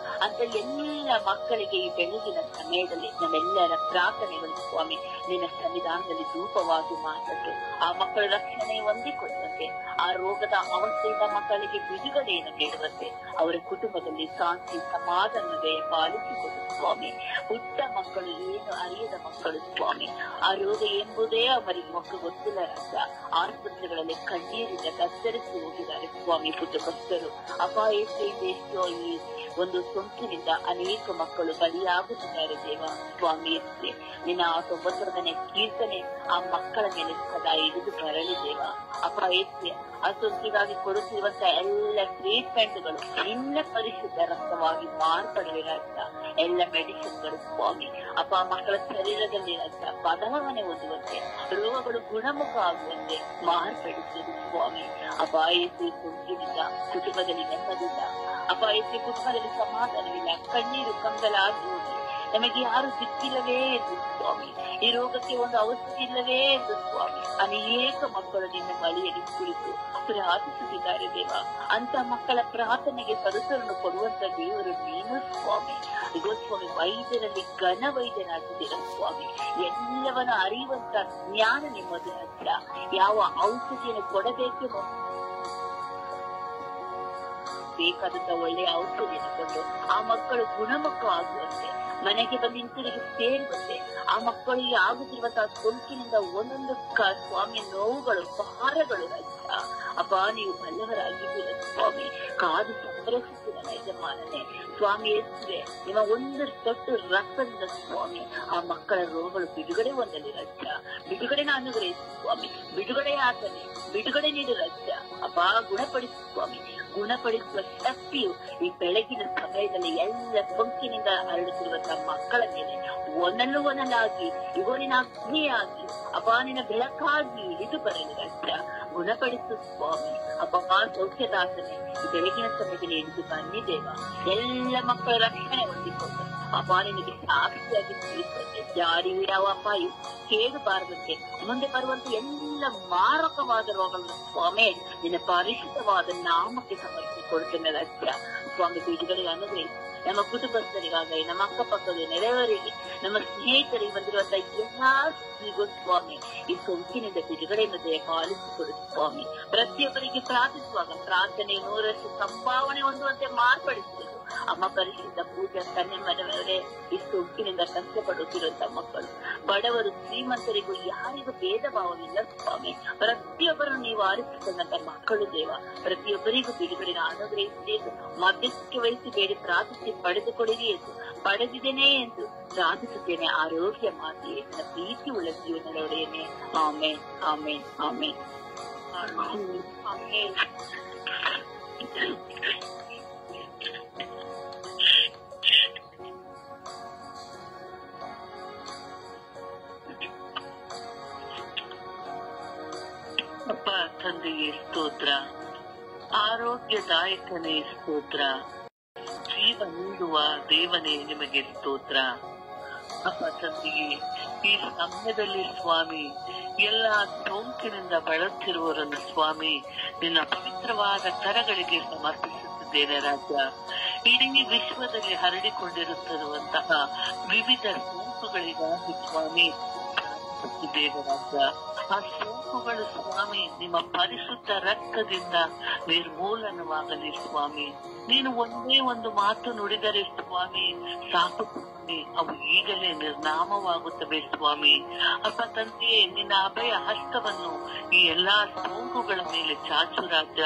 ಅಂತ ಎಲ್ಲ ಮಕ್ಕಳಿಗೆ ಈ ಬೆಳಗಿನ ಸಮಯದಲ್ಲಿ ನಮ್ಮೆಲ್ಲರ ಪ್ರಾರ್ಥನೆಗಳು ಸ್ವಾಮಿ ನಿನ್ನ ಸನ್ನಿಧಾನದಲ್ಲಿ ಧೂಪವಾಗಿ ಮಾತಟ್ಟು ಆ ಮಕ್ಕಳ ರಕ್ಷಣೆ ಹೊಂದಿಕೊಳ್ಳುವಂತೆ, ಆ ರೋಗದ ಅವಸ್ಥೆಯಿಂದ ಮಕ್ಕಳಿಗೆ ಬಿಡುಗಡೆಯನ್ನು ನೀಡುವಂತೆ, ಅವರ ಕುಟುಂಬದಲ್ಲಿ ಶಾಂತಿ ಸಮಾಧಾನವೇ ಪಾಲಿಸಿಕೊಂಡು ಸ್ವಾಮಿ. ಪುಟ್ಟ ಮಕ್ಕಳು, ಏನು ಅರಿಯದ ಮಕ್ಕಳು ಸ್ವಾಮಿ, ಆ ರೋಗ ಎಂಬುದೇ ಅವರಿಗೆ ಮಕ್ಕಳು ಗೊತ್ತಿಲ್ಲ ರಾಜ. ಆಸ್ಪತ್ರೆಗಳಲ್ಲಿ ಕಣ್ಣೀರಿಂದ ಕತ್ತರಿಸಿ ಹೋಗಿದ್ದಾರೆ ಸ್ವಾಮಿ ಪುಟ್ಟ ಭಕ್ತರು. ಅಪಾಯತೆಯೋ ಈ ಒಂದು ಸೋಂಕಿನಿಂದ ಅನೇಕ ಮಕ್ಕಳು ಬಲಿಯಾಗುತ್ತಿದ್ದಾರೆ ದೇವ. ಸ್ವಾಮಿ ನಿನ್ನ 99ನೇ ಕೀರ್ತನೆ ಆ ಮಕ್ಕಳ ಮೇಲೆ ಸದಾ ಹಿಡಿದು ಬರಲಿ ದೇವ. ಆ ಸೋಂಕಿಗಾಗಿ ಕೊಡುತ್ತಿರುವಂತಹ ಎಲ್ಲ ಟ್ರೀಟ್ಮೆಂಟ್ಗಳು ನಿನ್ನ ಪರಿಶುದ್ಧ ರಕ್ತವಾಗಿ ಮಾರ್ಪಡಲಿ ರಾಜ. ಎಲ್ಲ ಮೆಡಿಸಿನ್ಗಳು ಸ್ವಾಮಿ ಮಕ್ಕಳ ಶರೀರದಲ್ಲಿ ರಾಜ ಬದಲಾವಣೆ ಹೊಂದುವಂತೆ, ರೋಗಗಳು ಗುಣಮುಖ ಆಗುವಂತೆ ಮಾರ್ಪಡಿಸುವುದು ಸ್ವಾಮಿ. ಸೋಂಕಿನಿಂದ ಕುಟುಂಬದಲ್ಲಿ ನೆಮ್ಮದಿಲ್ಲ, ಕುಟುಂಬದಲ್ಲಿ ಸಮಾಧಾನವಿಲ್ಲ, ಕಣ್ಣೀರು ಕಂಗಲ ಆಗಿ ಹೋಗಿ ನಮಗೆ ಯಾರು ಸಿಕ್ಕಿಲ್ಲವೇ ಎಂದು ಸ್ವಾಮಿ, ಈ ರೋಗಕ್ಕೆ ಒಂದು ಔಷಧಿ ಇಲ್ಲವೇ ಎಂದು ಸ್ವಾಮಿ ಅನೇಕ ಮಕ್ಕಳು ನಿನ್ನ ಬಳಿಯಲ್ಲಿ ಕುಳಿತು ಪ್ರಾರ್ಥಿಸುತ್ತಿದ್ದಾರೆ ದೇವ. ಅಂತ ಮಕ್ಕಳ ಪ್ರಾರ್ಥನೆಗೆ ಸದಸ್ಯರನ್ನು ಕೊಡುವಂತ ದೇವರು ನೀನು ಸ್ವಾಮಿ. ಈಗ ಸ್ವಾಮಿ ವೈದ್ಯರಲ್ಲಿ ಘನ ವೈದ್ಯನಾಗಿದ್ದೀರ ಸ್ವಾಮಿ. ಎಲ್ಲವನ್ನ ಅರಿಯುವಂತ ಜ್ಞಾನ ನಿಮ್ಮದು ಹತ್ರ. ಯಾವ ಔಷಧಿಯನ್ನು ಕೊಡಬೇಕೆಂಬ ಬೇಕಾದಂತ ಒಳ್ಳೆಯ ಔಷಧಿಯನ್ನು ಕೊಟ್ಟು ಆ ಮಕ್ಕಳು ಗುಣಮುಖ ಆಗುವಂತೆ, ಮನೆಗೆ ಬಂದು ಹಿಂತಿರುಗಿ ಸೇರುವಂತೆ, ಆ ಮಕ್ಕಳಿಗೆ ಆಗುತ್ತಿರುವಂತಹ ಸೋಂಕಿನಿಂದ ಒಂದೊಂದು ಸ್ವಾಮಿ ನೋವುಗಳು ಭಾರಗಳು ನೀವು ಬಲ್ಲವರಾಗಿದ್ದೀರ ಸ್ವಾಮಿ. ಕಾದು ಸಂರಕ್ಷಿಸಿದ ಯಜಮಾನನೇ ಸ್ವಾಮಿ ನಿಮ್ಮ ಒಂದು ತೊಟ್ಟು ರಕ್ತದಿಂದ ಸ್ವಾಮಿ ಆ ಮಕ್ಕಳ ರೋಗಗಳು ಬಿಡುಗಡೆ ಹೊಂದಲಿ ರಾಜ್ಯ. ಬಿಡುಗಡೆನ ಅನುಗ್ರಹಿಸಿ ಸ್ವಾಮಿ, ಬಿಡುಗಡೆ ಆತನೆ, ಬಿಡುಗಡೆ ನೀಡು ರಾಜ್ಯ. ಗುಣಪಡಿಸಿ ಸ್ವಾಮಿ, ಗುಣಪಡಿಸುವ ಶಕ್ತಿಯು ಈ ಬೆಳಗಿನ ಸಮಯದಲ್ಲಿ ಎಲ್ಲ ಸೋಂಕಿನಿಂದ ಹರಡುತ್ತಿರುವಂತಹ ಮಕ್ಕಳ ಮೇಲೆ ಒಂದೊಂದಾಗಿ ಇವನಿನ ಅಗ್ನಿಯಾಗಿ ನಿನ್ನ ಬೆಳಕಾಗಿ ಇಳಿದು ಬರಲಿ ರಾಜ್ಯ. ಗುಣಪಡಿಸು ಸ್ವಾಮಿ. ಸೌಖ್ಯದಾಸನೆ ಈ ಬೆಳಗಿನ ಸಮಯದಲ್ಲಿ ಹಿಡಿದು ಬನ್ನಿ ದೇವ. ಎಲ್ಲ ಮಕ್ಕಳ ರಕ್ಷಣೆ ಹೊಂದಿಕೊಂಡು ನಿನಗೆ ಸಾಕ್ಷಿಯಾಗಿ ತಿಳಿಸುವಂತೆ, ಯಾರಿಗೂ ಯಾವ ಅಪಾಯ ಕೇಳಬಾರದಂತೆ, ಮುಂದೆ ಬರುವಂತ ಎಲ್ಲ ಮಾರಕವಾದ ರೋಗಗಳನ್ನು ಸ್ವಾಮಿ ನಿನ್ನ ಪರಿಶುದ್ಧವಾದ ನಾಮಕ್ಕೆ ಸಮರ್ಪಿಸಿಕೊಡುತ್ತೇನೆ ರಾಜ್ಯ. ಸ್ವಾಮಿ ಬಿಡುಗಡೆ ಅನುಗ್ರಹಿಸಿ ನಮ್ಮ ಕುಟುಂಬಸ್ಥರಿಗಾಗಲಿ, ನಮ್ಮ ಅಕ್ಕಪಕ್ಕದ ನೆರೆಯವರಿಗೆ, ನಮ್ಮ ಸ್ನೇಹಿತರಿಗೆ ಬಂದಿರುವಂತಹ ಎಲ್ಲಾ ಸ್ವಾಮಿ ಈ ಸೋಂಕಿನಿಂದ ಬಿಡುಗಡೆಯನ್ನು ಪಾಲಿಸಿಕೊಡು ಸ್ವಾಮಿ. ಪ್ರತಿಯೊಬ್ಬರಿಗೆ ಪ್ರಾರ್ಥಿಸುವಾಗ ಪ್ರಾರ್ಥನೆ 100ರಷ್ಟು ಸಂಭಾವನೆ ಹೊಂದುವಂತೆ ಮಾರ್ಪಡಿಸಬೇಕು. ಪರಿಶುದ್ಧ ಪೂಜಾ ಕನ್ಯಮನವರೇ ಈ ಸೋಂಕಿನಿಂದ ಕಷ್ಟಪಡುತ್ತಿರುವಂತಹ ಮಕ್ಕಳು, ಬಡವರು, ಶ್ರೀಮಂತರಿಗೂ ಯಾರಿಗೂ ಭೇದ ಭಾವವಿಲ್ಲ ಸ್ವಾಮಿ. ಪ್ರತಿಯೊಬ್ಬರನ್ನು ನೀವು ಆರಿಸಿಕೊಂಡಂತ ಮಕ್ಕಳು ದೇವ. ಪ್ರತಿಯೊಬ್ಬರಿಗೂ ಬಿಡುಗಡೆನ ಅನುಗ್ರಹಿಸಿ ಮಧ್ಯಕ್ಕೆ ವಹಿಸಿ ಬೇಡಿ ಪ್ರಾರ್ಥಿಸಿ ಪಡೆದುಕೊಡಿರಿ ಎಂದು, ಪಡೆದಿದ್ದೇನೆ ಎಂದು ಪ್ರಾರ್ಥಿಸುತ್ತೇನೆ. ಆರೋಗ್ಯ ಮಾತೆಯೇ, ನನ್ನ ಪ್ರೀತಿ ಉಳ್ಳ ಜೀವನದೊಡೆಯನೇ. ಆಮೇನ್, ಆಮೇನ್, ಆಮೇನ್, ಆಮೇನ್. ಅಪ್ಪ ತಂದೆಗೆ ಸ್ತೋತ್ರ, ಆರೋಗ್ಯದಾಯಕನೇ ಸ್ತೋತ್ರ, ಜೀವ ನೀಡುವ ದೇವನೇ ನಿಮಗೆ ಸ್ತೋತ್ರ. ಅಪ್ಪ ತಂದೆಗೆ ಈ ಸಮಯದಲ್ಲಿ ಸ್ವಾಮಿ ಎಲ್ಲ ಸೋಂಕಿನಿಂದ ಬಳಲುತ್ತಿರುವವರನ್ನು ಸ್ವಾಮಿ ನಿನ್ನ ಪವಿತ್ರವಾದ ಕರಗಳಿಗೆ ಸಮರ್ಪಿಸುತ್ತಿದ್ದೇನೆ ರಾಜ. ಇಡೀ ವಿಶ್ವದಲ್ಲಿ ಹರಡಿಕೊಂಡಿರುತ್ತಿರುವಂತಹ ವಿವಿಧ ಸೋಂಕುಗಳಿಗಾಗಿ ಸ್ವಾಮಿ ದೇವರಾಜ. ಆ ಸೋಂಕುಗಳು ಸ್ವಾಮಿ ನಿಮ್ಮ ಪರಿಶುದ್ಧ ರಕ್ತದಿಂದ ನಿರ್ಮೂಲನವಾಗಲಿ ಸ್ವಾಮಿ. ನೀನು ಒಂದೇ ಒಂದು ಮಾತು ನುಡಿದರೆ ಸ್ವಾಮಿ ಸಾಕು ಸ್ವಾಮಿ, ಅವು ಈಗಲೇ ನಿರ್ನಾಮವಾಗುತ್ತವೆ ಸ್ವಾಮಿ. ಅಪ್ಪ ತಂದೆಯೇ, ನಿನ್ನ ಅಭಯ ಹಸ್ತವನ್ನು ಈ ಎಲ್ಲಾ ಸೋಂಕುಗಳ ಮೇಲೆ ಚಾಚು ರಾಜ.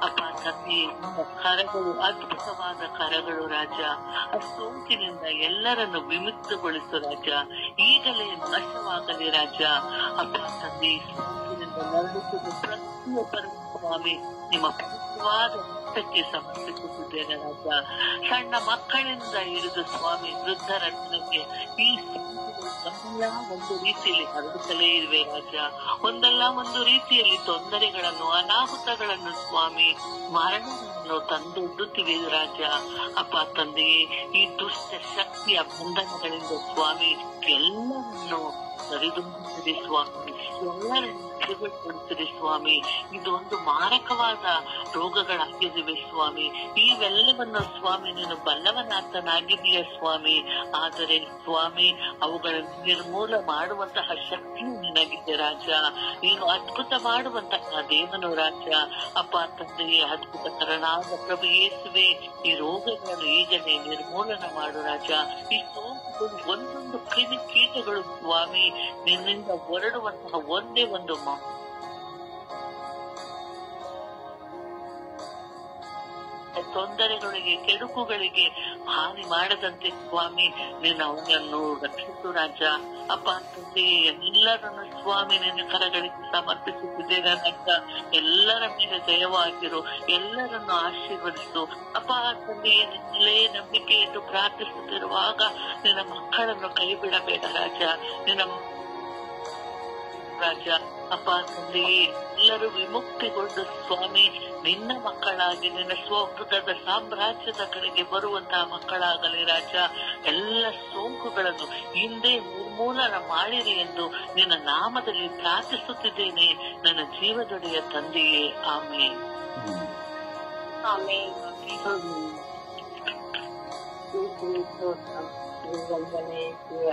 ಅಪ್ಪ ತಂದೆಯೇ, ನಿಮ್ಮ ಕರಗಳು ಅದ್ಭುತವಾದ ಕರಗಳು ರಾಜ. ಆ ಸೋಂಕಿನಿಂದ ಎಲ್ಲರನ್ನು ವಿಮುಕ್ತಗೊಳಿಸು ರಾಜ. ಈಗಲೇ ನಾಶವಾಗಲಿ ರಾಜ. ಅಪ್ಪ ತಂದೆ, ಸೋಂಕಿನಿಂದ ನರಳುತ್ತಿದ್ದ ಪ್ರತಿಯೊಬ್ಬರು ಸ್ವಾಮಿ ನಿಮ್ಮ ಪವಿತ್ರವಾದ ರಕ್ತಕ್ಕೆ ಸಮರ್ಪಿಸುತ್ತಿದ್ದೇನೆ ರಾಜ. ಸಣ್ಣ ಮಕ್ಕಳಿಂದ ಹಿಡಿದು ಸ್ವಾಮಿ ವೃದ್ಧರ ತನಕ ಈ ಒಂದಲ್ಲ ಒಂದು ರೀತಿಯಲ್ಲಿ ಹರಡುತ್ತಲೇ ಇರುವೆ ರಾಜ. ಒಂದಲ್ಲ ಒಂದು ರೀತಿಯಲ್ಲಿ ತೊಂದರೆಗಳನ್ನು, ಅನಾಹುತಗಳನ್ನು ಸ್ವಾಮಿ, ಮರಣವನ್ನು ತಂದೊಡ್ಡುತ್ತಿವೆ ರಾಜ. ಅಪ್ಪ ತಂದೆಯೇ, ಈ ದುಷ್ಟ ಶಕ್ತಿಯ ಬಂಧನಗಳಿಂದ ಸ್ವಾಮಿ ಎಲ್ಲರನ್ನು ಸರಿದೂಗಿಸಿದೆ ಸ್ವಾಮಿ, ಎಲ್ಲರನ್ನು ಬಿಡುಗಡೆಗೊಳಿಸಿದೆ ಸ್ವಾಮಿ. ಇದು ಒಂದು ಮಾರಕವಾದ ರೋಗಗಳಾಗಿವೆ ಸ್ವಾಮಿ. ಇವೆಲ್ಲವನ್ನು ಸ್ವಾಮಿ ನೀನು ಬಲ್ಲವನಾಥನಾಗಿದೆಯ ಸ್ವಾಮಿ. ಆದರೆ ಸ್ವಾಮಿ ಅವುಗಳನ್ನು ನಿರ್ಮೂಲ ಮಾಡುವಂತಹ ಶಕ್ತಿಯು ನಿನಗಿದೆ ರಾಜ. ನೀನು ಅದ್ಭುತ ಮಾಡುವಂತಹ ದೇವನು ರಾಜ. ಅಪ್ಪ ತಂದೆಯೇ, ಅದ್ಭುತಕರನಾದ ಪ್ರಭು ಯೇಸುವೆ, ಈ ರೋಗಗಳನ್ನು ಈಗಲೇ ನಿರ್ಮೂಲನ ಮಾಡು ರಾಜ. ಈ ಸೋಂಕುಗಳು ಒಂದೊಂದು ಕ್ರಿಮಿ ಕೀಟಗಳು ಸ್ವಾಮಿ ನಿನ್ನಿಂದ ಹೊರಡುವಂತಹ ಒಂದೇ ಒಂದು ತೊಂದರೆಗಳಿಗೆ, ಕೆಡುಕುಗಳಿಗೆ ಹಾನಿ ಮಾಡದಂತೆ ಸ್ವಾಮಿ ನೀನು ಅವನನ್ನು ರಕ್ಷಿಸು ರಾಜ. ಅಪ್ಪ ತಂದೆಯೇ, ಎಲ್ಲರನ್ನು ಸ್ವಾಮಿ ನಿನ್ನ ಕರಗಳಿಗೆ ಸಮರ್ಪಿಸುತ್ತಿದ್ದೇನೆ ರಾಜ. ಎಲ್ಲರ ಮೇಲೆ ದಯವಾಗಿರು, ಎಲ್ಲರನ್ನು ಆಶೀರ್ವದಿಸು. ಅಪ್ಪ ತಂದೆಯೇ, ನಿನ್ನಲ್ಲೇ ನಂಬಿಕೆ ಇಟ್ಟು ಪ್ರಾರ್ಥಿಸುತ್ತಿರುವಾಗ ನಿನ್ನ ಮಕ್ಕಳನ್ನು ಕೈ ಬಿಡಬೇಡ ರಾಜ. ನಿನ್ನ ರಾಜ ಅಪ್ಪ ತಂದೆಯೇ, ಎಲ್ಲರೂ ವಿಮುಕ್ತಿಗೊಂಡು ಸ್ವಾಮಿ ನಿನ್ನ ಮಕ್ಕಳಾಗಿ ನಿನ್ನ ಸ್ವಗೃಹದ ಸಾಮ್ರಾಜ್ಯದ ಕಡೆಗೆ ಬರುವಂತಹ ಮಕ್ಕಳಾಗಲಿ ರಾಜ. ಎಲ್ಲ ಸೋಂಕುಗಳನ್ನು ಹಿಂದೆ ನಿರ್ಮೂಲನ ಮಾಡಿರಿ ಎಂದು ನಿನ್ನ ನಾಮದಲ್ಲಿ ಪ್ರಾರ್ಥಿಸುತ್ತಿದ್ದೇನೆ ನನ್ನ ಜೀವದೊಡೆಯ ತಂದೆಯೇ. ಆಮೇಲೆ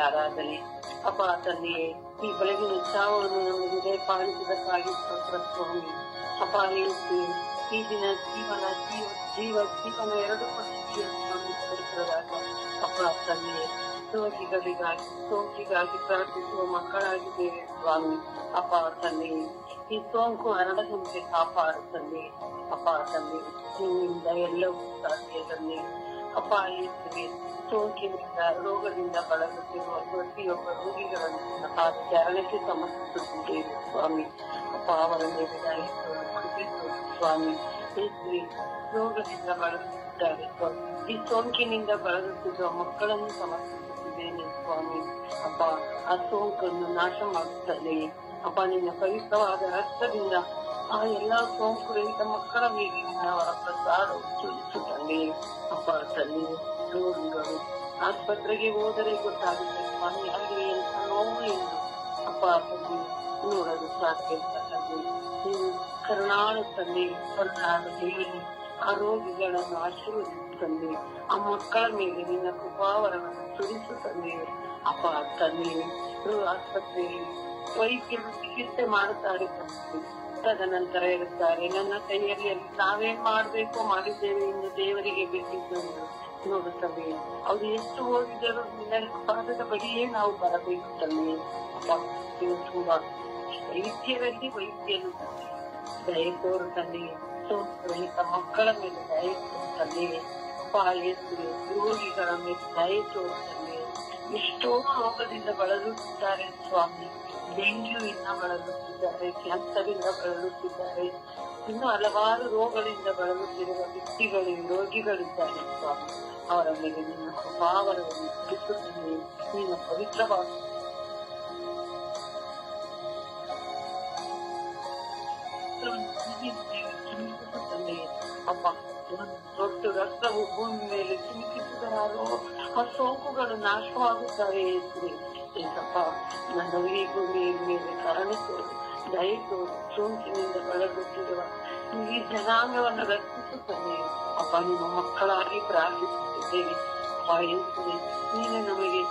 ಆರಾಧನೆ. ಅಪ್ಪ ತಂದೆಯೇ, ಈ ಬೆಳಗಿನ ಉತ್ಸಾಹವನ್ನು ನಮಗೆ ದಯಪಾಲಿಸಿದಕ್ಕಾಗಿ ಸ್ತೋತ್ರ ಸ್ವಾಮಿ. ಅಪ್ಪ ಹೇಳ್ತಿ ಈ ದಿನ ಜೀವನ ಎರಡು ಪಟ್ಟಿದಾಗ ಅಪ್ಪ ತಂದೆಯೇ, ಸೋಂಕಿಗಾಗಿ ಪ್ರಾರ್ಥಿಸುವ ಮಕ್ಕಳಾಗಿದ್ದೇವೆ ಸ್ವಾಮಿ. ಅಪ್ಪ ತಂದೆಯೇ, ಈ ಸೋಂಕು ಹರಡದಂತೆ ಕಾಪಾಡು ತಂದೆ. ಅಪ್ಪ ತಂದೆ, ನಿನ್ನಿಂದ ಎಲ್ಲವೂ ಸಾಧ್ಯ ತಂದೆ. ಅಪ್ಪ ಯೇಸುವೆ, ಸೋಂಕಿನಿಂದ ರೋಗದಿಂದ ಬಳಲುತ್ತಿರುವ ಪ್ರತಿಯೊಬ್ಬ ರೋಗಿಗಳನ್ನು ಚರಣಕ್ಕೆ ಸಮರ್ಪಿಸುತ್ತಿದ್ದೇವೆ ಸ್ವಾಮಿ. ಅಪ್ಪ ಅವರ ಮೇಲೆ ಸ್ವಾಮಿ. ಯೇಸುವೆ, ರೋಗದಿಂದ ಬಳಲುತ್ತಿದ್ದಾರೆ ಸ್ವಾಮಿ. ಈ ಸೋಂಕಿನಿಂದ ಬಳಲುತ್ತಿರುವ ಮಕ್ಕಳನ್ನು ಸಮರ್ಪಿಸುತ್ತಿದ್ದೇನೆ ಸ್ವಾಮಿ. ಅಪ್ಪ ಆ ಸೋಂಕನ್ನು ನಾಶ ಮಾಡುತ್ತದೆ. ಅಪ್ಪ ನಿನ್ನ ಪವಿತ್ರವಾದ ರಕ್ತದಿಂದ ಆ ಎಲ್ಲಾ ಸೋಂಕುರಹಿತ ಮಕ್ಕಳ ಮೇಲೆ ಅವರ ಪ್ರಸಾರ ಸುಳಿಸುತ್ತದೆ. ಅಪ್ಪ ತಂದೆ, ರೋಗಿಗಳು ಆಸ್ಪತ್ರೆಗೆ ಹೋದರೆ ಗೊತ್ತಾಗುತ್ತೆ ಸ್ವಾಮಿ, ಅಲ್ಲಿ ಎಂತ ನೋವು ಎಂದು ಅಪ್ಪ ತಂದೆ ನೋಡಲು ಸಾಧ್ಯ ತಂದೆ. ನೀವು ಕರುಣಾಳು ತಂದೆ, ಕರುಣಾಳು ದೇವರೇ, ಆ ರೋಗಿಗಳನ್ನು ಆಶೀರ್ವದಿಸು ತಂದೆ. ಆ ಮಕ್ಕಳ ಮೇಲೆ ನಿನ್ನ ಕೃಪಾವರವನ್ನು ಸುರಿಸು ತಂದೆ. ಅಪ್ಪ ತಂದೆ, ಆಸ್ಪತ್ರೆಯಲ್ಲಿ ವೈದ್ಯರು ಚಿಕಿತ್ಸೆ ಮಾಡುತ್ತಾರೆ ತಂದೆ. ತದನಂತರ ಇರುತ್ತಾರೆ, ನನ್ನ ಕೈಯಲ್ಲಿ ನಾವೇನ್ ಮಾಡ್ಬೇಕು ಮಾಡಿದ್ದೇವೆ ಎಂದು ದೇವರಿಗೆ ಬಿಟ್ಟಿದ್ದು ನೋಡುತ್ತವೆ. ಅವ್ರು ಎಷ್ಟು ಹೋಗಿದ್ದರು ನಿನ್ನ ಪಾದದ ಬಳಿಯೇ ನಾವು ಬರಬೇಕು ತಂದೆ. ನೀವು ತುಂಬಾ ವೈದ್ಯರಲ್ಲಿ ವೈದ್ಯರು ದಯ ತೋರು ತಂದೆ. ಸೋಂಕುರಹಿತ ಮಕ್ಕಳ ಮೇಲೆ ದಯ ತೋರು ತಂದೆ. ಪಾಯಸ್ಸು ರೋಗಿಗಳ ಮೇಲೆ ದಯ ತೋರು ತಂದೆ. ಎಷ್ಟೋ ರೋಗದಿಂದ ಬಳಲುತ್ತಿದ್ದಾರೆ ಸ್ವಾಮಿ. ಡೆಂಗ್ಯೂವಿಂದ ಬಳಲುತ್ತಿದ್ದಾರೆ, ಕ್ಯಾನ್ಸರ್ ಇಂದ ಬಳಲುತ್ತಿದ್ದಾರೆ, ಇನ್ನು ಹಲವಾರು ರೋಗಗಳಿಂದ ಬಳಲುತ್ತಿರುವ ವ್ಯಕ್ತಿಗಳು, ರೋಗಿಗಳಿದ್ದಾರೆ ಸ್ವಾಮಿ. ಅವರ ಮೇಲೆ ನಿನ್ನ ಕೃಪಾವರವನ್ನು ಸುರಿಸುತ್ತದೆ. ನಿನ್ನ ಪವಿತ್ರವಾದ ಅಪ್ಪ, ದೊಡ್ಡ ರಕ್ತವು ಭೂಮಿ ಮೇಲೆ ಚಿಮುಕಿಸಿದರಾರೋ ಆ ಸೋಂಕುಗಳು ನಾಶವಾಗುತ್ತವೆ. ಏಸಪ್ಪ, ನನ್ನ ಈ ಭೂಮಿಯ ಮೇಲೆ ಕರುಣೆ ತೋರು, ದಯ ತೋರು. ಸೋಂಕಿನಿಂದ ಬಳಲುತ್ತಿರುವ ಈ ಜನಾಂಗವನ್ನು ರಕ್ಷಿಸುತ್ತದೆ. ಅಪ್ಪ, ನಿಮ್ಮ ಮಕ್ಕಳಾಗಿ ಪ್ರಾರ್ಥಿಸುತ್ತಿದ್ದೇವೆ. ಅಪ್ಪ ಯೇಸುವೆ, ನೀನು ನಮಗೆ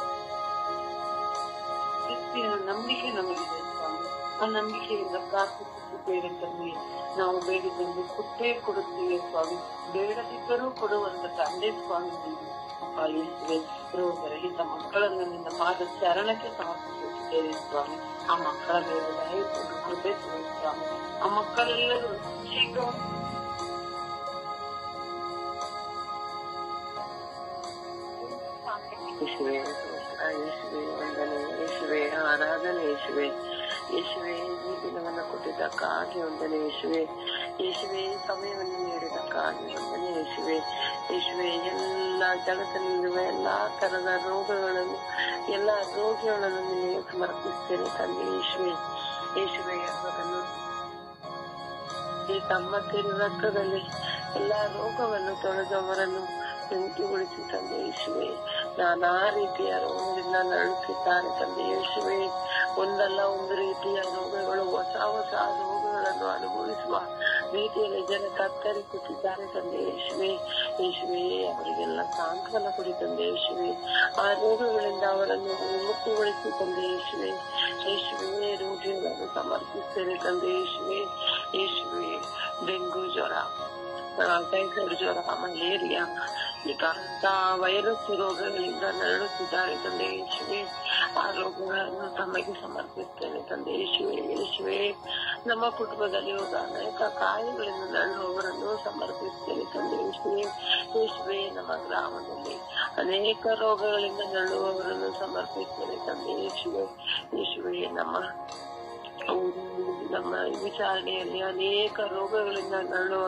ನಂಬಿಕೆ ನಮಗಿದೆ ಸ್ವಾಮಿ. ಆ ನಂಬಿಕೆಯಿಂದ ಪ್ರಾರ್ಥಿಸುತ್ತಿದ್ದೇವೆ ತಂದೆ. ನಾವು ಬೇಡಿದಲ್ಲಿ ಕೊಟ್ಟೇ ಕೊಡುತ್ತೇವೆ ಸ್ವಾಮಿ. ಬೇಡದಿದ್ದರೂ ಕೊಡುವಂತ ತಂದೆ ಸ್ವಾಮಿ ನೀವು. ಅಪ್ಪ ಯೇಸುವೆ, ರೋಗರಹಿತ ಮಕ್ಕಳನ್ನು ನಿನ್ನ ಪಾದ ಚರಣಕ್ಕೆ ಸಮರ್ಪಿಸುತ್ತಿದ್ದೇವೆ ಸ್ವಾಮಿ. ಆ ಮಕ್ಕಳ ಮೇಲೆ ದಯವಿಟ್ಟು ಕೃಪೆ ತೋರಿ ಸ್ವಾಮಿ. ಆ ಮಕ್ಕಳೆಲ್ಲರೂ ಶೀಘ್ರ ಯೇಸುವೆ, ಯೇಸುವೆ ವಂದನೆ, ಯೇಸುವೆ ಆರಾಧನೆ, ಯೇಸುವೆ ಯೇಸುವೆ ಈ ದಿನವನ್ನು ಕೊಟ್ಟಿದ್ದಕ್ಕಾಗಿ ವಂದನೆ, ಯೇಸುವೆ ಯೇಸುವೆ ಸಮಯವನ್ನು ನೀಡಿದ್ದಕ್ಕಾಗಿ ವಂದನೆ, ಯೇಸುವೆ ಯೇಸುವೆ ಎಲ್ಲ ಜಗತ್ತಿನಲ್ಲಿರುವ ಎಲ್ಲಾ ತರದ ರೋಗಗಳನ್ನು ಎಲ್ಲಾ ರೋಗಿಗಳನ್ನು ನಿಮಗೆ ಸಮರ್ಪಿಸ್ತೇನೆ ತಂದೆ. ಯೇಸುವೆ ಯೇಸುವೆ ಅವರನ್ನು ಈ ತಮ್ಮ ರಕ್ತದಲ್ಲಿ ಎಲ್ಲಾ ರೋಗವನ್ನು ತೊಳೆದವರನ್ನು ಬೆಂಕಿಗೊಳಿಸಿ ತಂದೆ. ಯೇಸುವೆ ನಾನಾ ರೀತಿಯ ರೋಗದಿಂದ ನರಳುತ್ತಿದ್ದಾರೆ ತಂದೆ. ಯೇಸುವೆ ಒಂದಲ್ಲ ಒಂದು ರೀತಿಯ ರೋಗಗಳು, ಹೊಸ ಹೊಸ ರೋಗಗಳನ್ನು ಅನುಭವಿಸುವ ರೀತಿಯಲ್ಲಿ ಜನ ತತ್ತರಿಸುತ್ತಿದ್ದಾರೆ ತಂದೆ. ಯೇಸುವೆ ಯೇಸುವೆ ಅವರಿಗೆಲ್ಲ ಸಾಂತ್ವನ ಕೊಡಿ ತಂದೆ. ಯೇಸುವೆ ಆ ರೋಗಗಳಿಂದ ಅವರನ್ನು ಮುಕ್ತಿಗೊಳಿಸಿ ತಂದೆ. ಯೇಸುವೆ ಯೇಸುವೆ ರೋಗಿಗಳನ್ನು ಸಮರ್ಪಿಸ್ತೇನೆ ತಂದೆ. ಯೇಸುವೆ ಯೇಸುವೆ ಡೆಂಗು ಜ್ವರ, ಕ್ಯಾನ್ಸರ್ ಜ್ವರ, ಮಲೇರಿಯಾ ಇಂತಹ ವೈರಸ್ ರೋಗಗಳಿಂದ ನರಳುತ್ತಿದ್ದಾರೆ ತಂದೆ. ಯೇಸುವೆ ಆ ರೋಗಗಳನ್ನು ತಮಗೆ ಸಮರ್ಪಿಸ್ತೇನೆ ತಂದೆ. ಯೇಸುವೆ ಯೇಸುವೆ ನಮ್ಮ ಕುಟುಂಬದಲ್ಲಿ ಹೋದ ಅನೇಕ ಕಾಯಿಲೆಗಳಿಂದ ನರಳುವವರನ್ನು ಸಮರ್ಪಿಸ್ತೇನೆ ತಂದೆ. ಯೇಸುವೆ ಯೇಸುವೆ ನಮ್ಮ ಗ್ರಾಮದಲ್ಲಿ ಅನೇಕ ರೋಗಗಳಿಂದ ನರಳುವವರನ್ನು ಸಮರ್ಪಿಸ್ತೇನೆ ತಂದೆ. ಯೇಸುವೆ ಯೇಸುವೆ ನಮ್ಮ ವಿಚಾರಣೆಯಲ್ಲಿ ಅನೇಕ ರೋಗಗಳಿಂದ ನರಳುವ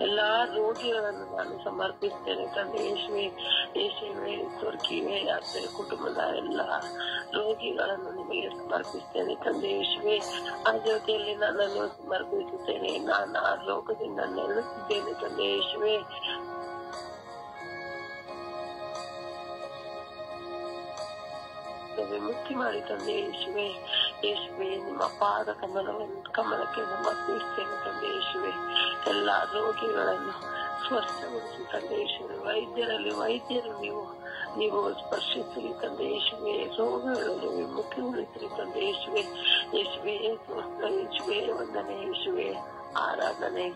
ಎಲ್ಲಾ ರೋಗಿಗಳನ್ನು ನಾನು ಸಮರ್ಪಿಸ್ತೇನೆ ತಂದೆ. ಯೇಸುವೆ ಯೇಸುವೆ ತುರ್ಕಿವೆ ಯಾತ್ರೆ ಕುಟುಂಬದ ಎಲ್ಲ ರೋಗಿಗಳನ್ನು ನಿಮಗೆ ಸಮರ್ಪಿಸ್ತೇನೆ ತಂದೆ. ಯೇಸುವೆ ಆ ಜೊತೆಯಲ್ಲಿ ನನ್ನನ್ನು ಸಮರ್ಪಿಸುತ್ತೇನೆ. ನಾನು ಆ ರೋಗದಿಂದ ನರಳುತ್ತಿದ್ದೇನೆ ತಂದೆ. ಯೇಸುವೆ ಮುಕ್ತಿ ಮಾಡಿ ತಂದೆ. ಯೇಸುವೆ ಯೇಸುವೆ ನಿಮ್ಮ ಪಾದ ಕಮಲಕ್ಕೆ ಸಮರ್ಪಿಸ್ತೇನೆ ತಂದೆ. ಯೇಸುವೆ ಎಲ್ಲಾ ರೋಗಿಗಳನ್ನು ಸ್ವಸ್ಥಗೊಳಿಸಿ ತಂದೆ. ಯೇಸುವೆ ವೈದ್ಯರಲ್ಲಿ ವೈದ್ಯರು ನೀವು ಸ್ಪರ್ಶಿಸಲಿ ತಂದೆ. ಯೇಸುವೆ ರೋಗಗಳನ್ನು ಮುಕ್ತಿಗೊಳಿಸಲಿ ತಂದೆ. ಯೇಸುವೆ ಯೇಸುವೆ ಸ್ವಸ್ಥ, ಯೇಸುವೆ ವಂದನೆ, ಯೇಸುವೆ ಆರಾಧನೆ.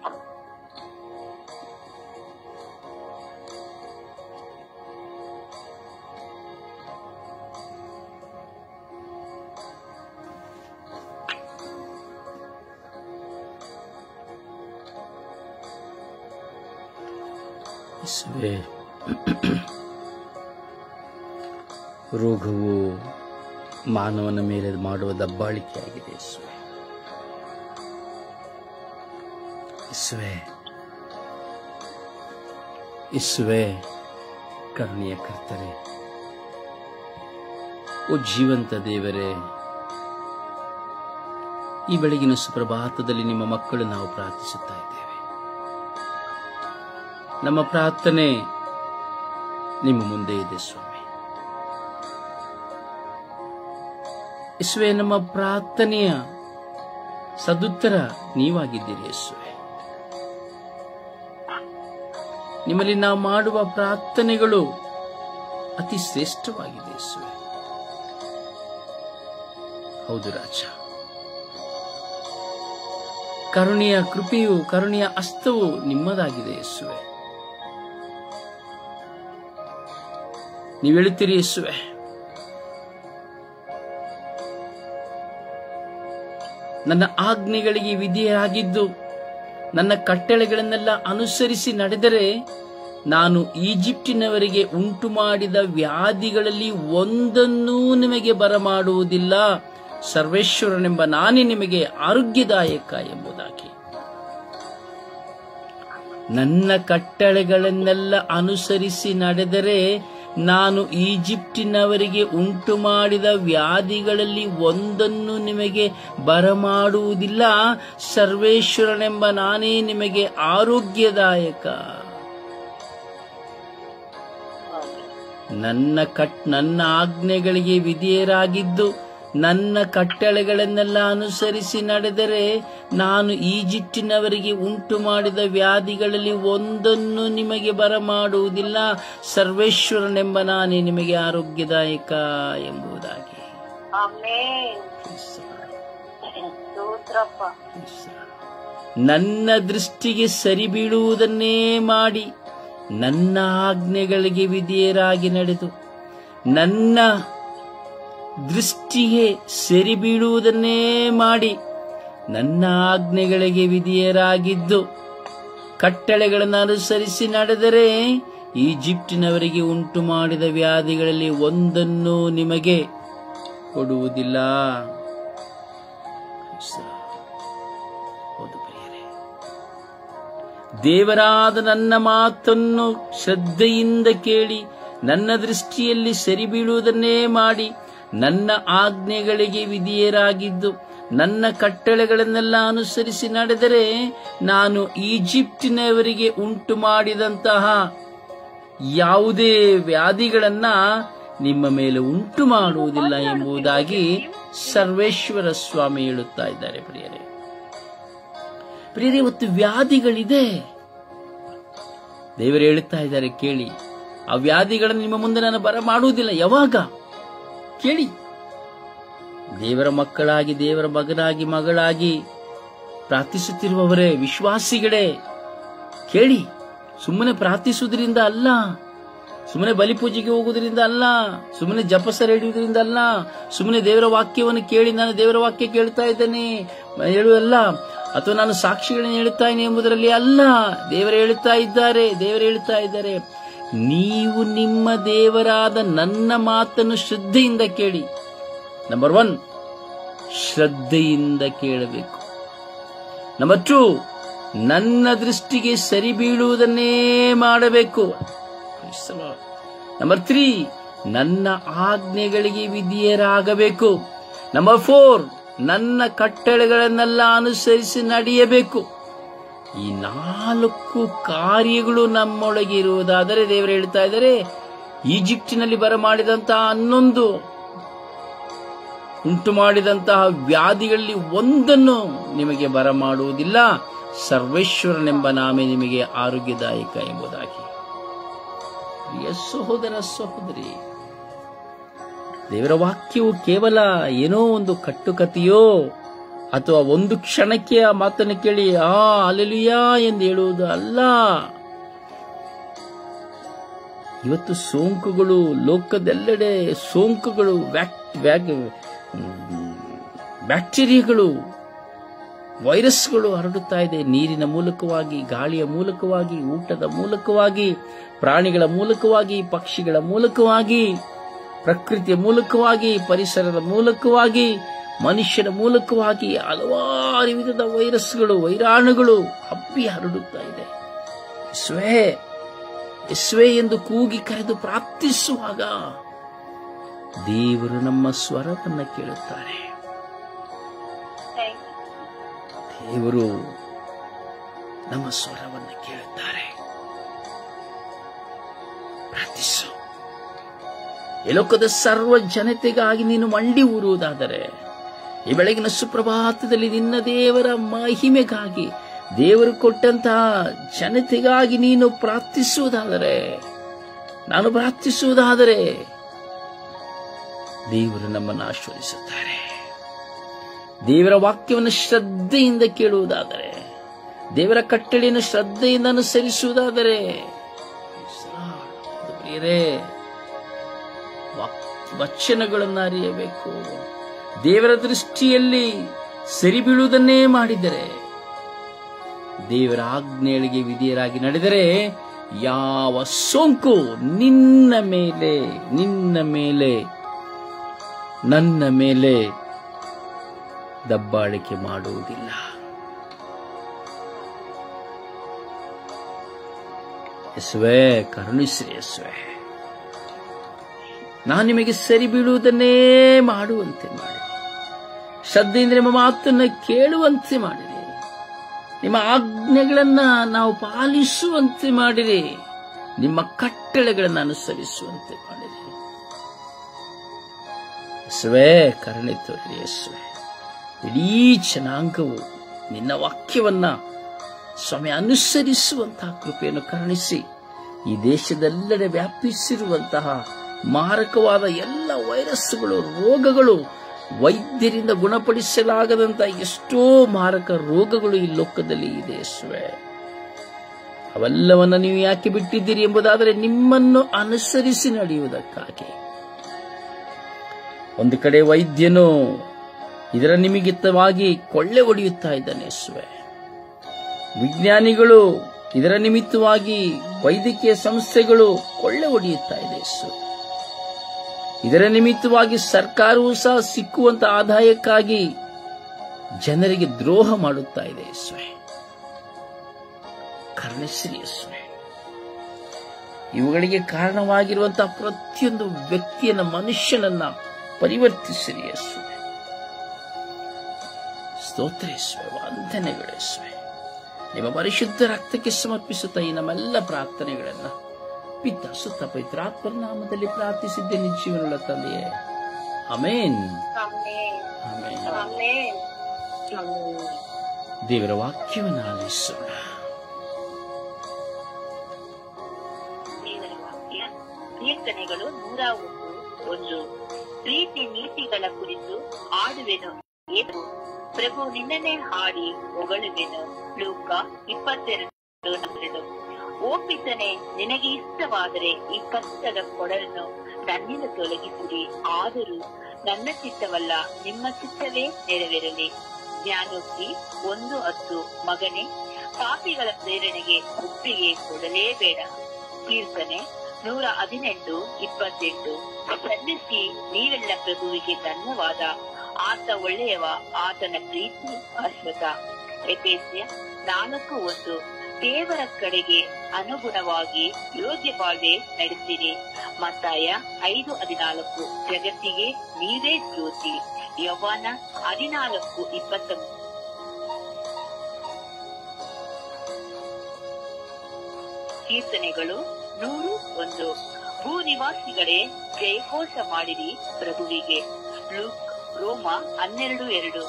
ಯೇಸುವೆ ರೋಗವು ಮಾನವನ ಮೇಲೆ ಮಾಡುವ ದಬ್ಬಾಳಿಕೆಯಾಗಿದೆ. ಯೇಸುವೆ ಯೇಸುವೆ ಯೇಸುವೆ ಕರುಣೆಯ ಕರ್ತರೆ, ಓ ಜೀವಂತ ದೇವರೇ, ಈ ಬೆಳಗಿನ ಸುಪ್ರಭಾತದಲ್ಲಿ ನಿಮ್ಮ ಮಕ್ಕಳು ನಾವು ಪ್ರಾರ್ಥಿಸುತ್ತಾ ಇದ್ದೇವೆ. ನಮ್ಮ ಪ್ರಾರ್ಥನೆ ನಿಮ್ಮ ಮುಂದೆ ಇದೆ ಸ್ವಾಮಿ. ಯೇಸುವೆ ನಮ್ಮ ಪ್ರಾರ್ಥನೆಯ ಸದುತ್ತರ ನೀವಾಗಿದ್ದೀರಿ. ಯೇಸುವೆ ನಿಮ್ಮಲ್ಲಿ ನಾವು ಮಾಡುವ ಪ್ರಾರ್ಥನೆಗಳು ಅತಿ ಶ್ರೇಷ್ಠವಾಗಿದೆ. ಯೇಸುವೆ ಹೌದು ರಾಜ, ಕರುಣೆಯ ಕೃಪೆಯು ಕರುಣೆಯ ಹಸ್ತವು ನಿಮ್ಮದಾಗಿದೆ. ಯೇಸುವೆ ನೀವು ಹೇಳುತ್ತೀರಿ ಯೇಸುವೆ, ನನ್ನ ಆಜ್ಞೆಗಳಿಗೆ ವಿಧೇಯರಾಗಿದ್ದು ನನ್ನ ಕಟ್ಟಳೆಗಳನ್ನೆಲ್ಲ ಅನುಸರಿಸಿ ನಡೆದರೆ ನಾನು ಈಜಿಪ್ಟಿನವರಿಗೆ ಉಂಟು ಮಾಡಿದ ವ್ಯಾಧಿಗಳಲ್ಲಿ ಒಂದನ್ನೂ ನಿಮಗೆ ಬರಮಾಡುವುದಿಲ್ಲ. ಸರ್ವೇಶ್ವರನೆಂಬ ನಾನೇ ನಿಮಗೆ ಆರೋಗ್ಯದಾಯಕ ಎಂಬುದಾಗಿ. ನನ್ನ ಕಟ್ಟಳೆಗಳನ್ನೆಲ್ಲ ಅನುಸರಿಸಿ ನಡೆದರೆ ನಾನು ಈಜಿಪ್ಟಿನವರಿಗೆ ಉಂಟು ಮಾಡಿದ ವ್ಯಾಧಿಗಳಲ್ಲಿ ಒಂದನ್ನು ನಿಮಗೆ ಬರಮಾಡುವುದಿಲ್ಲ. ಸರ್ವೇಶ್ವರನೆಂಬ ನಾನೇ ನಿಮಗೆ ಆರೋಗ್ಯದಾಯಕ. ನನ್ನ ಆಜ್ಞೆಗಳಿಗೆ ವಿಧೇಯರಾಗಿದ್ದು ನನ್ನ ಕಟ್ಟಳೆಗಳನ್ನೆಲ್ಲ ಅನುಸರಿಸಿ ನಡೆದರೆ ನಾನು ಈಜಿಪ್ಟಿನವರಿಗೆ ಉಂಟು ಮಾಡಿದ ವ್ಯಾಧಿಗಳಲ್ಲಿ ಒಂದನ್ನು ನಿಮಗೆ ಬರಮಾಡುವುದಿಲ್ಲ. ಸರ್ವೇಶ್ವರನೆಂಬ ನಾನೇ ನಿಮಗೆ ಆರೋಗ್ಯದಾಯಕ ಎಂಬುದಾಗಿ. ಆಮೆನ್. ಸ್ತೋತ್ರಪ್ಪ. ನನ್ನ ದೃಷ್ಟಿಗೆ ಸರಿ ಬೀಳುವುದನ್ನೇ ಮಾಡಿ ನನ್ನ ಆಜ್ಞೆಗಳಿಗೆ ವಿಧೇಯರಾಗಿ ನಡೆದು, ನನ್ನ ದೃಷ್ಟಿಗೆ ಸರಿ ಬೀಳುವುದನ್ನೇ ಮಾಡಿ ನನ್ನ ಆಜ್ಞೆಗಳಿಗೆ ವಿಧೇಯರಾಗಿದ್ದು ಕಟ್ಟಳೆಗಳನ್ನು ಅನುಸರಿಸಿ ನಡೆದರೆ ಈಜಿಪ್ಟಿನವರಿಗೆ ಉಂಟು ಮಾಡಿದ ವ್ಯಾಧಿಗಳಲ್ಲಿ ಒಂದನ್ನೂ ನಿಮಗೆ ಕೊಡುವುದಿಲ್ಲ. ದೇವರಾದ ನನ್ನ ಮಾತನ್ನು ಶ್ರದ್ಧೆಯಿಂದ ಕೇಳಿ ನನ್ನ ದೃಷ್ಟಿಯಲ್ಲಿ ಸರಿ ಬೀಳುವುದನ್ನೇ ಮಾಡಿ ನನ್ನ ಆಜ್ಞೆಗಳಿಗೆ ವಿಧೇಯರಾಗಿದ್ದು ನನ್ನ ಕಟ್ಟಳೆಗಳನ್ನೆಲ್ಲ ಅನುಸರಿಸಿ ನಡೆದರೆ ನಾನು ಈಜಿಪ್ಟಿನವರಿಗೆ ಉಂಟು ಮಾಡಿದಂತಹ ಯಾವುದೇ ವ್ಯಾಧಿಗಳನ್ನ ನಿಮ್ಮ ಮೇಲೆ ಉಂಟು ಮಾಡುವುದಿಲ್ಲ ಎಂಬುದಾಗಿ ಸರ್ವೇಶ್ವರ ಸ್ವಾಮಿ ಹೇಳುತ್ತಾ ಇದ್ದಾರೆ. ಪ್ರಿಯರೇ, ಇವತ್ತು ವ್ಯಾಧಿಗಳಿದೆ. ದೇವರು ಹೇಳುತ್ತಾ ಇದ್ದಾರೆ, ಕೇಳಿ, ಆ ವ್ಯಾಧಿಗಳನ್ನು ನಿಮ್ಮ ಮುಂದೆ ನಾನು ಬರಮಾಡುವುದಿಲ್ಲ. ಯಾವಾಗ? ಕೇಳಿ. ದೇವರ ಮಕ್ಕಳಾಗಿ, ದೇವರ ಮಗನಾಗಿ, ಮಗಳಾಗಿ ಪ್ರಾರ್ಥಿಸುತ್ತಿರುವವರೇ, ವಿಶ್ವಾಸಿಗಳೇ, ಕೇಳಿ. ಸುಮ್ಮನೆ ಪ್ರಾರ್ಥಿಸುವುದರಿಂದ ಅಲ್ಲ, ಸುಮ್ಮನೆ ಬಲಿಪೂಜೆಗೆ ಹೋಗುವುದರಿಂದ ಅಲ್ಲ, ಸುಮ್ಮನೆ ಜಪಸರ ಹಿಡಿಯುವುದರಿಂದ ಅಲ್ಲ, ಸುಮ್ಮನೆ ದೇವರ ವಾಕ್ಯವನ್ನು ಕೇಳಿ ನಾನು ದೇವರ ವಾಕ್ಯ ಕೇಳ್ತಾ ಇದ್ದೇನೆ ಹೇಳುವಲ್ಲ, ಅಥವಾ ನಾನು ಸಾಕ್ಷಿಗಳನ್ನು ಹೇಳುತ್ತಾ ಇದ್ದೇನೆ ಎಂಬುದರಲ್ಲಿ ಅಲ್ಲ. ದೇವರು ಹೇಳುತ್ತಾ ಇದ್ದಾರೆ, ನೀವು ನಿಮ್ಮ ದೇವರಾದ ನನ್ನ ಮಾತನ್ನು ಶ್ರದ್ಧೆಯಿಂದ ಕೇಳಿ. ನಂಬರ್ 1, ಶ್ರದ್ಧೆಯಿಂದ ಕೇಳಬೇಕು. ನಂಬರ್ 2, ನನ್ನ ದೃಷ್ಟಿಗೆ ಸರಿ ಬೀಳುವುದನ್ನೇ ಮಾಡಬೇಕು. ನಂಬರ್ 3, ನನ್ನ ಆಜ್ಞೆಗಳಿಗೆ ವಿಧೇಯರಾಗಬೇಕು. ನಂಬರ್ 4, ನನ್ನ ಕಟ್ಟಳೆಗಳನ್ನೆಲ್ಲ ಅನುಸರಿಸಿ ನಡೆಯಬೇಕು. ಈ 4 ಕಾರ್ಯಗಳು ನಮ್ಮೊಳಗೆ ಇರುವುದಾದರೆ ದೇವರು ಹೇಳ್ತಾ ಇದ್ದಾರೆ, ಈಜಿಪ್ಟಿನಲ್ಲಿ ಬರಮಾಡಿದಂತಹ 11 ಉಂಟು ಮಾಡಿದಂತಹ ವ್ಯಾಧಿಗಳಲ್ಲಿ ಒಂದನ್ನು ನಿಮಗೆ ಬರಮಾಡುವುದಿಲ್ಲ. ಸರ್ವೇಶ್ವರನೆಂಬ ನಾಮೆ ನಿಮಗೆ ಆರೋಗ್ಯದಾಯಕ ಎಂಬುದಾಗಿ. ಸಹೋದರ ಸಹೋದರಿ, ದೇವರ ವಾಕ್ಯವು ಕೇವಲ ಏನೋ ಒಂದು ಕಟ್ಟುಕತೆಯೋ ಅಥವಾ ಒಂದು ಕ್ಷಣಕ್ಕೆ ಆ ಮಾತನ್ನು ಕೇಳಿ ಹಲ್ಲೆಲೂಯಾ ಎಂದು ಹೇಳುವುದು ಅಲ್ಲ. ಇವತ್ತು ಸೋಂಕುಗಳು, ಲೋಕದೆಲ್ಲೆಡೆ ಸೋಂಕುಗಳು, ಬ್ಯಾಕ್ಟೀರಿಯಾಗಳು, ವೈರಸ್ಗಳು ಹರಡುತ್ತಾ ಇದೆ. ನೀರಿನ ಮೂಲಕವಾಗಿ, ಗಾಳಿಯ ಮೂಲಕವಾಗಿ, ಊಟದ ಮೂಲಕವಾಗಿ, ಪ್ರಾಣಿಗಳ ಮೂಲಕವಾಗಿ, ಪಕ್ಷಿಗಳ ಮೂಲಕವಾಗಿ, ಪ್ರಕೃತಿಯ ಮೂಲಕವಾಗಿ, ಪರಿಸರದ ಮೂಲಕವಾಗಿ, ಮನುಷ್ಯನ ಮೂಲಕವಾಗಿ ಹಲವಾರು ವಿಧದ ವೈರಸ್ಗಳು, ವೈರಾಣುಗಳು ಹಬ್ಬಿ ಹರಡುತ್ತಾ ಇದೆ. ಯೆಹೋವೇ ಎಂದು ಕೂಗಿ ಕರೆದು ಪ್ರಾರ್ಥಿಸುವಾಗ ದೇವರು ನಮ್ಮ ಸ್ವರವನ್ನು ಕೇಳುತ್ತಾರೆ. ದೇವರು ನಮ್ಮ ಸ್ವರವನ್ನು ಕೇಳುತ್ತಾರೆ. ಪ್ರಾರ್ಥಿಸು. ಈ ಲೋಕದ ಸರ್ವ ಜನತೆಗಾಗಿ ನೀನು ಮಂಡಿ ಊರುವುದಾದರೆ, ಈ ಬೆಳಗಿನ ಸುಪ್ರಭಾತದಲ್ಲಿ ನಿನ್ನ ದೇವರ ಮಹಿಮೆಗಾಗಿ, ದೇವರು ಕೊಟ್ಟಂತಹ ಜನತೆಗಾಗಿ ನೀನು ಪ್ರಾರ್ಥಿಸುವುದಾದರೆ, ನಾನು ಪ್ರಾರ್ಥಿಸುವುದಾದರೆ ದೇವರು ನಮ್ಮನ್ನು ಆಶೀರ್ವದಿಸುತ್ತಾರೆ. ದೇವರ ವಾಕ್ಯವನ್ನು ಶ್ರದ್ಧೆಯಿಂದ ಕೇಳುವುದಾದರೆ, ದೇವರ ಕಟ್ಟಳೆಯನ್ನು ಶ್ರದ್ಧೆಯಿಂದ ಅನುಸರಿಸುವುದಾದರೆ, ವಚನಗಳನ್ನು ಅರಿಯಬೇಕು. ದೇವರ ದೃಷ್ಟಿಯಲ್ಲಿ ಸರಿ ಬೀಳುವುದನ್ನೇ ಮಾಡಿದರೆ, ದೇವರ ಆಜ್ಞೆಗಳಿಗೆ ವಿಧೇಯರಾಗಿ ನಡೆದರೆ, ಯಾವ ಸೋಂಕು ನಿನ್ನ ಮೇಲೆ, ನನ್ನ ಮೇಲೆ ದಬ್ಬಾಳಿಕೆ ಮಾಡುವುದಿಲ್ಲ. ಯೇಸುವೇ, ಕರುಣಿಸಿರಿ ಯೇಸುವೇ. ನಾನು ನಿಮಗೆ ಸರಿ ಬೀಳುವುದನ್ನೇ ಮಾಡುವಂತೆ ಮಾಡಿರಿ. ಶ್ರದ್ಧೆಯಿಂದ ನಿಮ್ಮ ಮಾತನ್ನು ಕೇಳುವಂತೆ ಮಾಡಿರಿ. ನಿಮ್ಮ ಆಜ್ಞೆಗಳನ್ನ ನಾವು ಪಾಲಿಸುವಂತೆ ಮಾಡಿರಿ. ನಿಮ್ಮ ಕಟ್ಟಳೆಗಳನ್ನು ಅನುಸರಿಸುವಂತೆ ಮಾಡಿರಿ. ಯೇಸುವೇ, ಕರುಣೆ ತೋರಿರಿ ಯೇಸುವೇ. ಇಡೀ ಜನಾಂಗವು ನಿನ್ನ ವಾಕ್ಯವನ್ನ ಸ್ವಾಮಿ ಅನುಸರಿಸುವಂತಹ ಕೃಪೆಯನ್ನು ಕರುಣಿಸಿ, ಈ ದೇಶದೆಲ್ಲೆಡೆ ವ್ಯಾಪಿಸಿರುವಂತಹ ಮಾರಕವಾದ ಎಲ್ಲ ವೈರಸ್ಗಳು, ರೋಗಗಳು, ವೈದ್ಯರಿಂದ ಗುಣಪಡಿಸಲಾಗದಂತ ಎಷ್ಟೋ ಮಾರಕ ರೋಗಗಳು ಈ ಲೋಕದಲ್ಲಿ ಇದೆ ಯೇಸುವೆ. ಅವೆಲ್ಲವನ್ನ ನೀವು ಯಾಕೆ ಬಿಟ್ಟಿದ್ದೀರಿ ಎಂಬುದಾದರೆ ನಿಮ್ಮನ್ನು ಅನುಸರಿಸಿ ನಡೆಯುವುದಕ್ಕಾಗಿ. ಒಂದು ಕಡೆ ವೈದ್ಯನು ಇದರ ನಿಮಿತ್ತವಾಗಿ ಕೊಳ್ಳೆ ಹೊಡೆಯುತ್ತಾ ಇದ್ದಾನೆ ಯೇಸುವೆ. ವಿಜ್ಞಾನಿಗಳು ಇದರ ನಿಮಿತ್ತವಾಗಿ ವೈದ್ಯಕೀಯ ಸಂಸ್ಥೆಗಳು ಕೊಳ್ಳೆ ಹೊಡೆಯುತ್ತಾ ಇದೆ ಯೇಸು. ಇದರ ನಿಮಿತ್ತವಾಗಿ ಸರ್ಕಾರವೂ ಸಹ ಸಿಕ್ಕುವಂತ ಆದಾಯಕ್ಕಾಗಿ ಜನರಿಗೆ ದ್ರೋಹ ಮಾಡುತ್ತಾ ಇದೆ ಯೇಸುವೆ. ಕರುಣಿಸಿರಿ ಯೇಸುವೆ. ಇವುಗಳಿಗೆ ಕಾರಣವಾಗಿರುವಂತಹ ಪ್ರತಿಯೊಂದು ವ್ಯಕ್ತಿಯನ್ನ, ಮನುಷ್ಯನನ್ನ ಪರಿವರ್ತಿಸಿರಿ ಯೇಸುವೆ. ಸ್ತೋತ್ರ ಯೇಸುವೆ, ವಂದನೆಗಳು ಯೇಸುವೆ. ನಿಮ್ಮ ಪರಿಶುದ್ಧ ರಕ್ತಕ್ಕೆ ಸಮರ್ಪಿಸುತ್ತಾ ಈ ನಮ್ಮೆಲ್ಲ ಪ್ರಾರ್ಥನೆಗಳನ್ನ ಪಿತ ಸುತ್ತ ಪವಿತ್ರಾತ್ಮನ ನಾಮದಲ್ಲಿ ಪ್ರಾರ್ಥಿಸಿದ್ದೇನೆ ಜೀವನಗಳ ತಂದೆಯೇ, ಆಮೆನ್. ದೇವರ ವಾಕ್ಯವನ್ನು ಆಲಿಸೋಣ. ಕೀರ್ತನೆಗಳು 101. ಪ್ರೀತಿ ನೀತಿಗಳ ಕುರಿತು ಆಡುವೆನು, ಪ್ರಭು ನಿನ್ನನ್ನೇ ಹಾಡಿ ಹೊಗಳುವೆನು. ಲೂಕ 22. ಓಪಿಸನೆ, ನಿನಗೆ ಇಷ್ಟವಾದರೆ ಈ ಕಷ್ಟದ ಕೊಡಲನ್ನು ನನ್ನಿಂದ ತೊಲಗಿಸಿರಿ. ಆದರೂ ನನ್ನ ಚಿತ್ತವಲ್ಲ, ನಿಮ್ಮ ಚಿತ್ತವೇ ನೆರವೇರಲಿ. ಜ್ಞಾನೋಕ್ತಿ 1:10. ಮಗನೇ, ಪಾಪಿಗಳ ಪ್ರೇರಣೆಗೆ ಒಪ್ಪಿಗೆ ಕೊಡಲೇಬೇಡ. ಕೀರ್ತನೆ 118:28. ಸಲ್ಲಿಸಿ ನೀವೆಲ್ಲ ಪ್ರಭುವಿಗೆ ಧನ್ಯವಾದ. ಆತ ಒಳ್ಳೆಯವ, ಆತನ ಪ್ರೀತಿ ಶಾಶ್ವತ. ಎಫೆಸ್ಯ 4:1. ದೇವರ ಕಡೆಗೆ ಅನುಗುಣವಾಗಿ ಯೋಗ್ಯ ಬಾಳ್ವೆ ನಡೆಸಿರಿ. ಮತ್ತಾಯ 5:14. ಜಗತ್ತಿಗೆ ನೀವೇ ಜ್ಯೋತಿ. ಯೌವನ 14:20. ಕೀರ್ತನೆಗಳು 101. ಭೂನಿವಾಸಿಗಳೇ, ಜಯಘೋಷ ಮಾಡಿರಿ ಪ್ರಭುವಿಗೆ. ರೋಮ 12:2.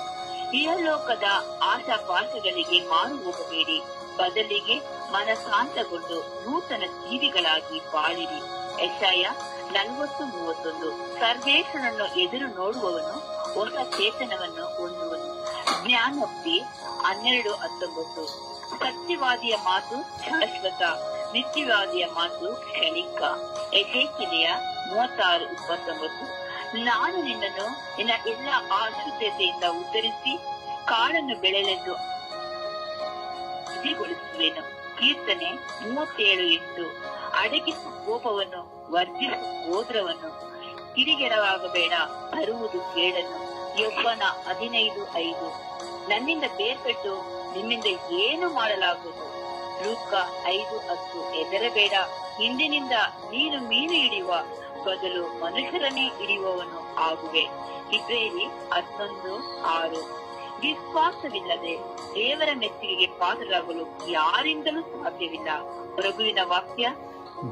ಇಹಲೋಕದ ಆಶಾಪಾಶಗಳಿಗೆ ಮಾರು ಹೋಗಬೇಡಿ, ಬದಲಿಗೆ ಮನಸಾಂತಗೊಂಡು ನೂತನ ಜೀವಿಗಳಾಗಿ ಬಾಳಿರಿ. ಯೆಶಾಯ 40:31. ಸರ್ವೇಶ್ವರನನ್ನು ಎದುರು ನೋಡುವವನು ಹೊಸ ಚೇತನವನ್ನು ಹೊಂದುವನು. ಜ್ಞಾನೋಕ್ತಿ 12:19. ಸತ್ಯವಾದಿಯ ಮಾತು ಶಾಶ್ವತ, ನಿತ್ಯವಾದಿಯ ಮಾತು ಕ್ಷಣಿಕ. ಎಜೇಕಿಯೇಲ 36:29. ನಾನು ನಿನ್ನನ್ನು ನಿನ್ನ ಎಲ್ಲ ಅಶುದ್ಧತೆಯಿಂದ ಉತ್ತರಿಸಿ ಕಾಡನ್ನು ಬೆಳೆಲೆಂದು ಸಿದ್ಧಿಗೊಳಿಸುವೆನು. ಕೀರ್ತನೆ 37:8. ಅಡಗಿಸು ಕೋಪವನ್ನು, ವರ್ಜಿಸು ಗೋತ್ರವನ್ನು, ಕಿಡಿಗೆಡವಾಗಬೇಡ, ತರುವುದು ಕೇಡನ್ನು. ಯೌವನ 15:5. ನನ್ನಿಂದ ಬೇರ್ಪಟ್ಟು ನಿಮ್ಮಿಂದ ಏನು ಮಾಡಲಾಗುವುದು. ಲೂಕ 5:10. ಹೆದರಬೇಡ, ಹಿಂದಿನಿಂದ ನೀನು ಮೀನು ಹಿಡಿಯುವ ಬದಲು ಮನುಷ್ಯರನ್ನೇ ಹಿಡಿಯುವವನು ಆಗುವೆ. ಇಬ್ರಿಯರು 11:6. ವಿಶ್ವಾಸವಿಲ್ಲದೆ ದೇವರ ಮೆಚ್ಚುಗೆಗೆ ಪಾತ್ರರಾಗಲು ಯಾರಿಂದಲೂ ಸಾಧ್ಯವಿಲ್ಲ. ಪ್ರಭುವಿನ ವಾಕ್ಯ.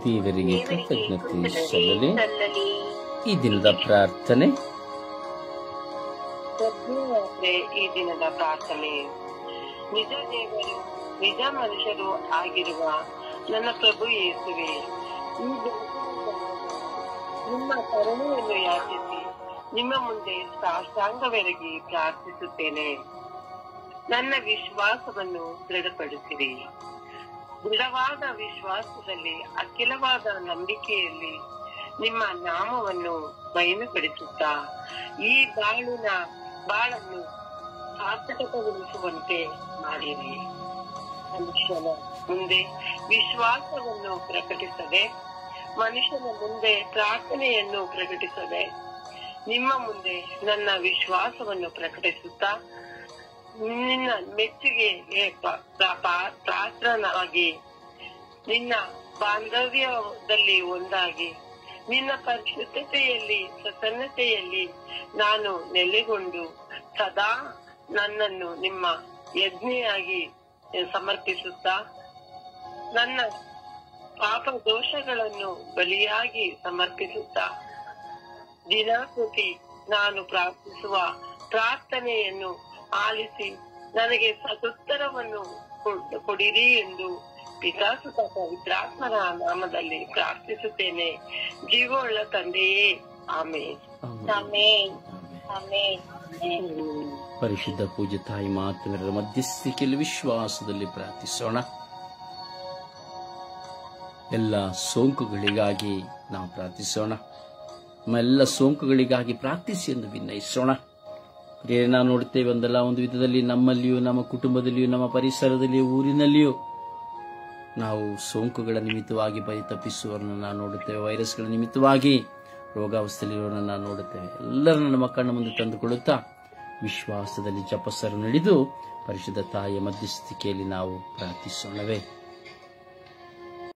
ದೇವರಿಗೆ ಕೃತಜ್ಞತೆ ಸಲ್ಲಲಿ. ಈ ದಿನದ ಪ್ರಾರ್ಥನೆ. ಈ ದಿನದ ಪ್ರಾರ್ಥನೆ. ನಿಜ ದೇವರು, ನಿಜ ಮನುಷ್ಯರು ಆಗಿರುವ ನನ್ನ ಪ್ರಭು ಯೇಸುವೆ, ಈ ನಿಮ್ಮ ಕರುಣೆಯನ್ನು ಯಾಚಿಸಿ ನಿಮ್ಮ ಮುಂದೆ ಸಾಷ್ಟಾಂಗವೆರಗಿ ಪ್ರಾರ್ಥಿಸುತ್ತೇನೆ. ನನ್ನ ವಿಶ್ವಾಸವನ್ನು ದೃಢಪಡಿಸಿರಿ. ದೃಢವಾದ ವಿಶ್ವಾಸದಲ್ಲಿ, ಅಖಿಲವಾದ ನಂಬಿಕೆಯಲ್ಲಿ ನಿಮ್ಮ ನಾಮವನ್ನು ಮಹಿಮೆಪಡಿಸುತ್ತಾ ಈ ಬಾಳನ್ನು ಸಾರ್ಥಕಗೊಳಿಸುವಂತೆ ಮಾಡಿರಿ. ಮನುಷ್ಯನ ಮುಂದೆ ವಿಶ್ವಾಸವನ್ನು ಪ್ರಕಟಿಸದೆ, ಮನುಷ್ಯನ ಮುಂದೆ ಪ್ರಾರ್ಥನೆಯನ್ನು ಪ್ರಕಟಿಸದೆ, ನಿಮ್ಮ ಮುಂದೆ ನನ್ನ ವಿಶ್ವಾಸವನ್ನು ಪ್ರಕಟಿಸುತ್ತಾ ನಿನ್ನ ಮೆಚ್ಚುಗೆಗೆ ಪಾತ್ರನಾಗಿ, ನಿನ್ನ ಬಾಂಧವ್ಯದಲ್ಲಿ ಒಂದಾಗಿ, ನಿನ್ನ ಪರಿಶುದ್ಧತೆಯಲ್ಲಿ ಪ್ರಸನ್ನತೆಯಲ್ಲಿ ನಾನು ನೆಲೆಗೊಂಡು ಸದಾ ನನ್ನನ್ನು ನಿಮ್ಮ ಯಜ್ಞೆಯಾಗಿ ಸಮರ್ಪಿಸುತ್ತಾ, ನನ್ನ ಪಾಪ ದೋಷಗಳನ್ನು ಬಲಿಯಾಗಿ ಸಮರ್ಪಿಸುತ್ತಾ, ದಿನಪೂರ್ತಿ ನಾನು ಪ್ರಾರ್ಥಿಸುವ ಪ್ರಾರ್ಥನೆಯನ್ನು ಆಲಿಸಿ ನನಗೆ ಸದುತ್ತರವನ್ನು ಕೊಡಿರಿ ಎಂದು ಪಿತಾಸುತ ಪವಿತ್ರಾತ್ಮನ ನಾಮದಲ್ಲಿ ಪ್ರಾರ್ಥಿಸುತ್ತೇನೆ, ಜೀವವುಳ್ಳ ತಂದೆಯೇ, ಆಮೇನ್. ಆಮೇನ್. ಆಮೇನ್. ಪರಿಶುದ್ಧ ಪೂಜ್ಯ ತಾಯಿ ಮಾತೆಯರ ಮಧ್ಯಸ್ಥಿಕೆಯಲ್ಲಿ ವಿಶ್ವಾಸದಲ್ಲಿ ಪ್ರಾರ್ಥಿಸೋಣ. ಎಲ್ಲ ಸೋಂಕುಗಳಿಗಾಗಿ ನಾವು ಪ್ರಾರ್ಥಿಸೋಣ. ನಮ್ಮ ಎಲ್ಲ ಸೋಂಕುಗಳಿಗಾಗಿ ಪ್ರಾರ್ಥಿಸಿ ಎಂದು ವಿನಯಿಸೋಣ. ನಾವು ನೋಡುತ್ತೇವೆ, ಒಂದಲ್ಲ ಒಂದು ವಿಧದಲ್ಲಿ ನಮ್ಮಲ್ಲಿಯೂ, ನಮ್ಮ ಕುಟುಂಬದಲ್ಲಿಯೂ, ನಮ್ಮ ಪರಿಸರದಲ್ಲಿಯೂ, ಊರಿನಲ್ಲಿಯೂ ನಾವು ಸೋಂಕುಗಳ ನಿಮಿತ್ತವಾಗಿ ಪರಿತಪಿಸುವವರನ್ನು ನಾವು ನೋಡುತ್ತೇವೆ. ವೈರಸ್ಗಳ ನಿಮಿತ್ತವಾಗಿ ರೋಗಾವಸ್ಥೆಯಲ್ಲಿರುವವರನ್ನು ನಾವು ನೋಡುತ್ತೇವೆ. ಎಲ್ಲರನ್ನು ನಮ್ಮ ಕಣ್ಣ ಮುಂದೆ ತಂದುಕೊಳ್ಳುತ್ತಾ ವಿಶ್ವಾಸದಲ್ಲಿ ಜಪಸರು ನಡೆದು ಪರಿಶುದ್ಧ ತಾಯಿಯ ಮಧ್ಯಸ್ಥಿಕೆಯಲ್ಲಿ ನಾವು ಪ್ರಾರ್ಥಿಸೋಣವೇ.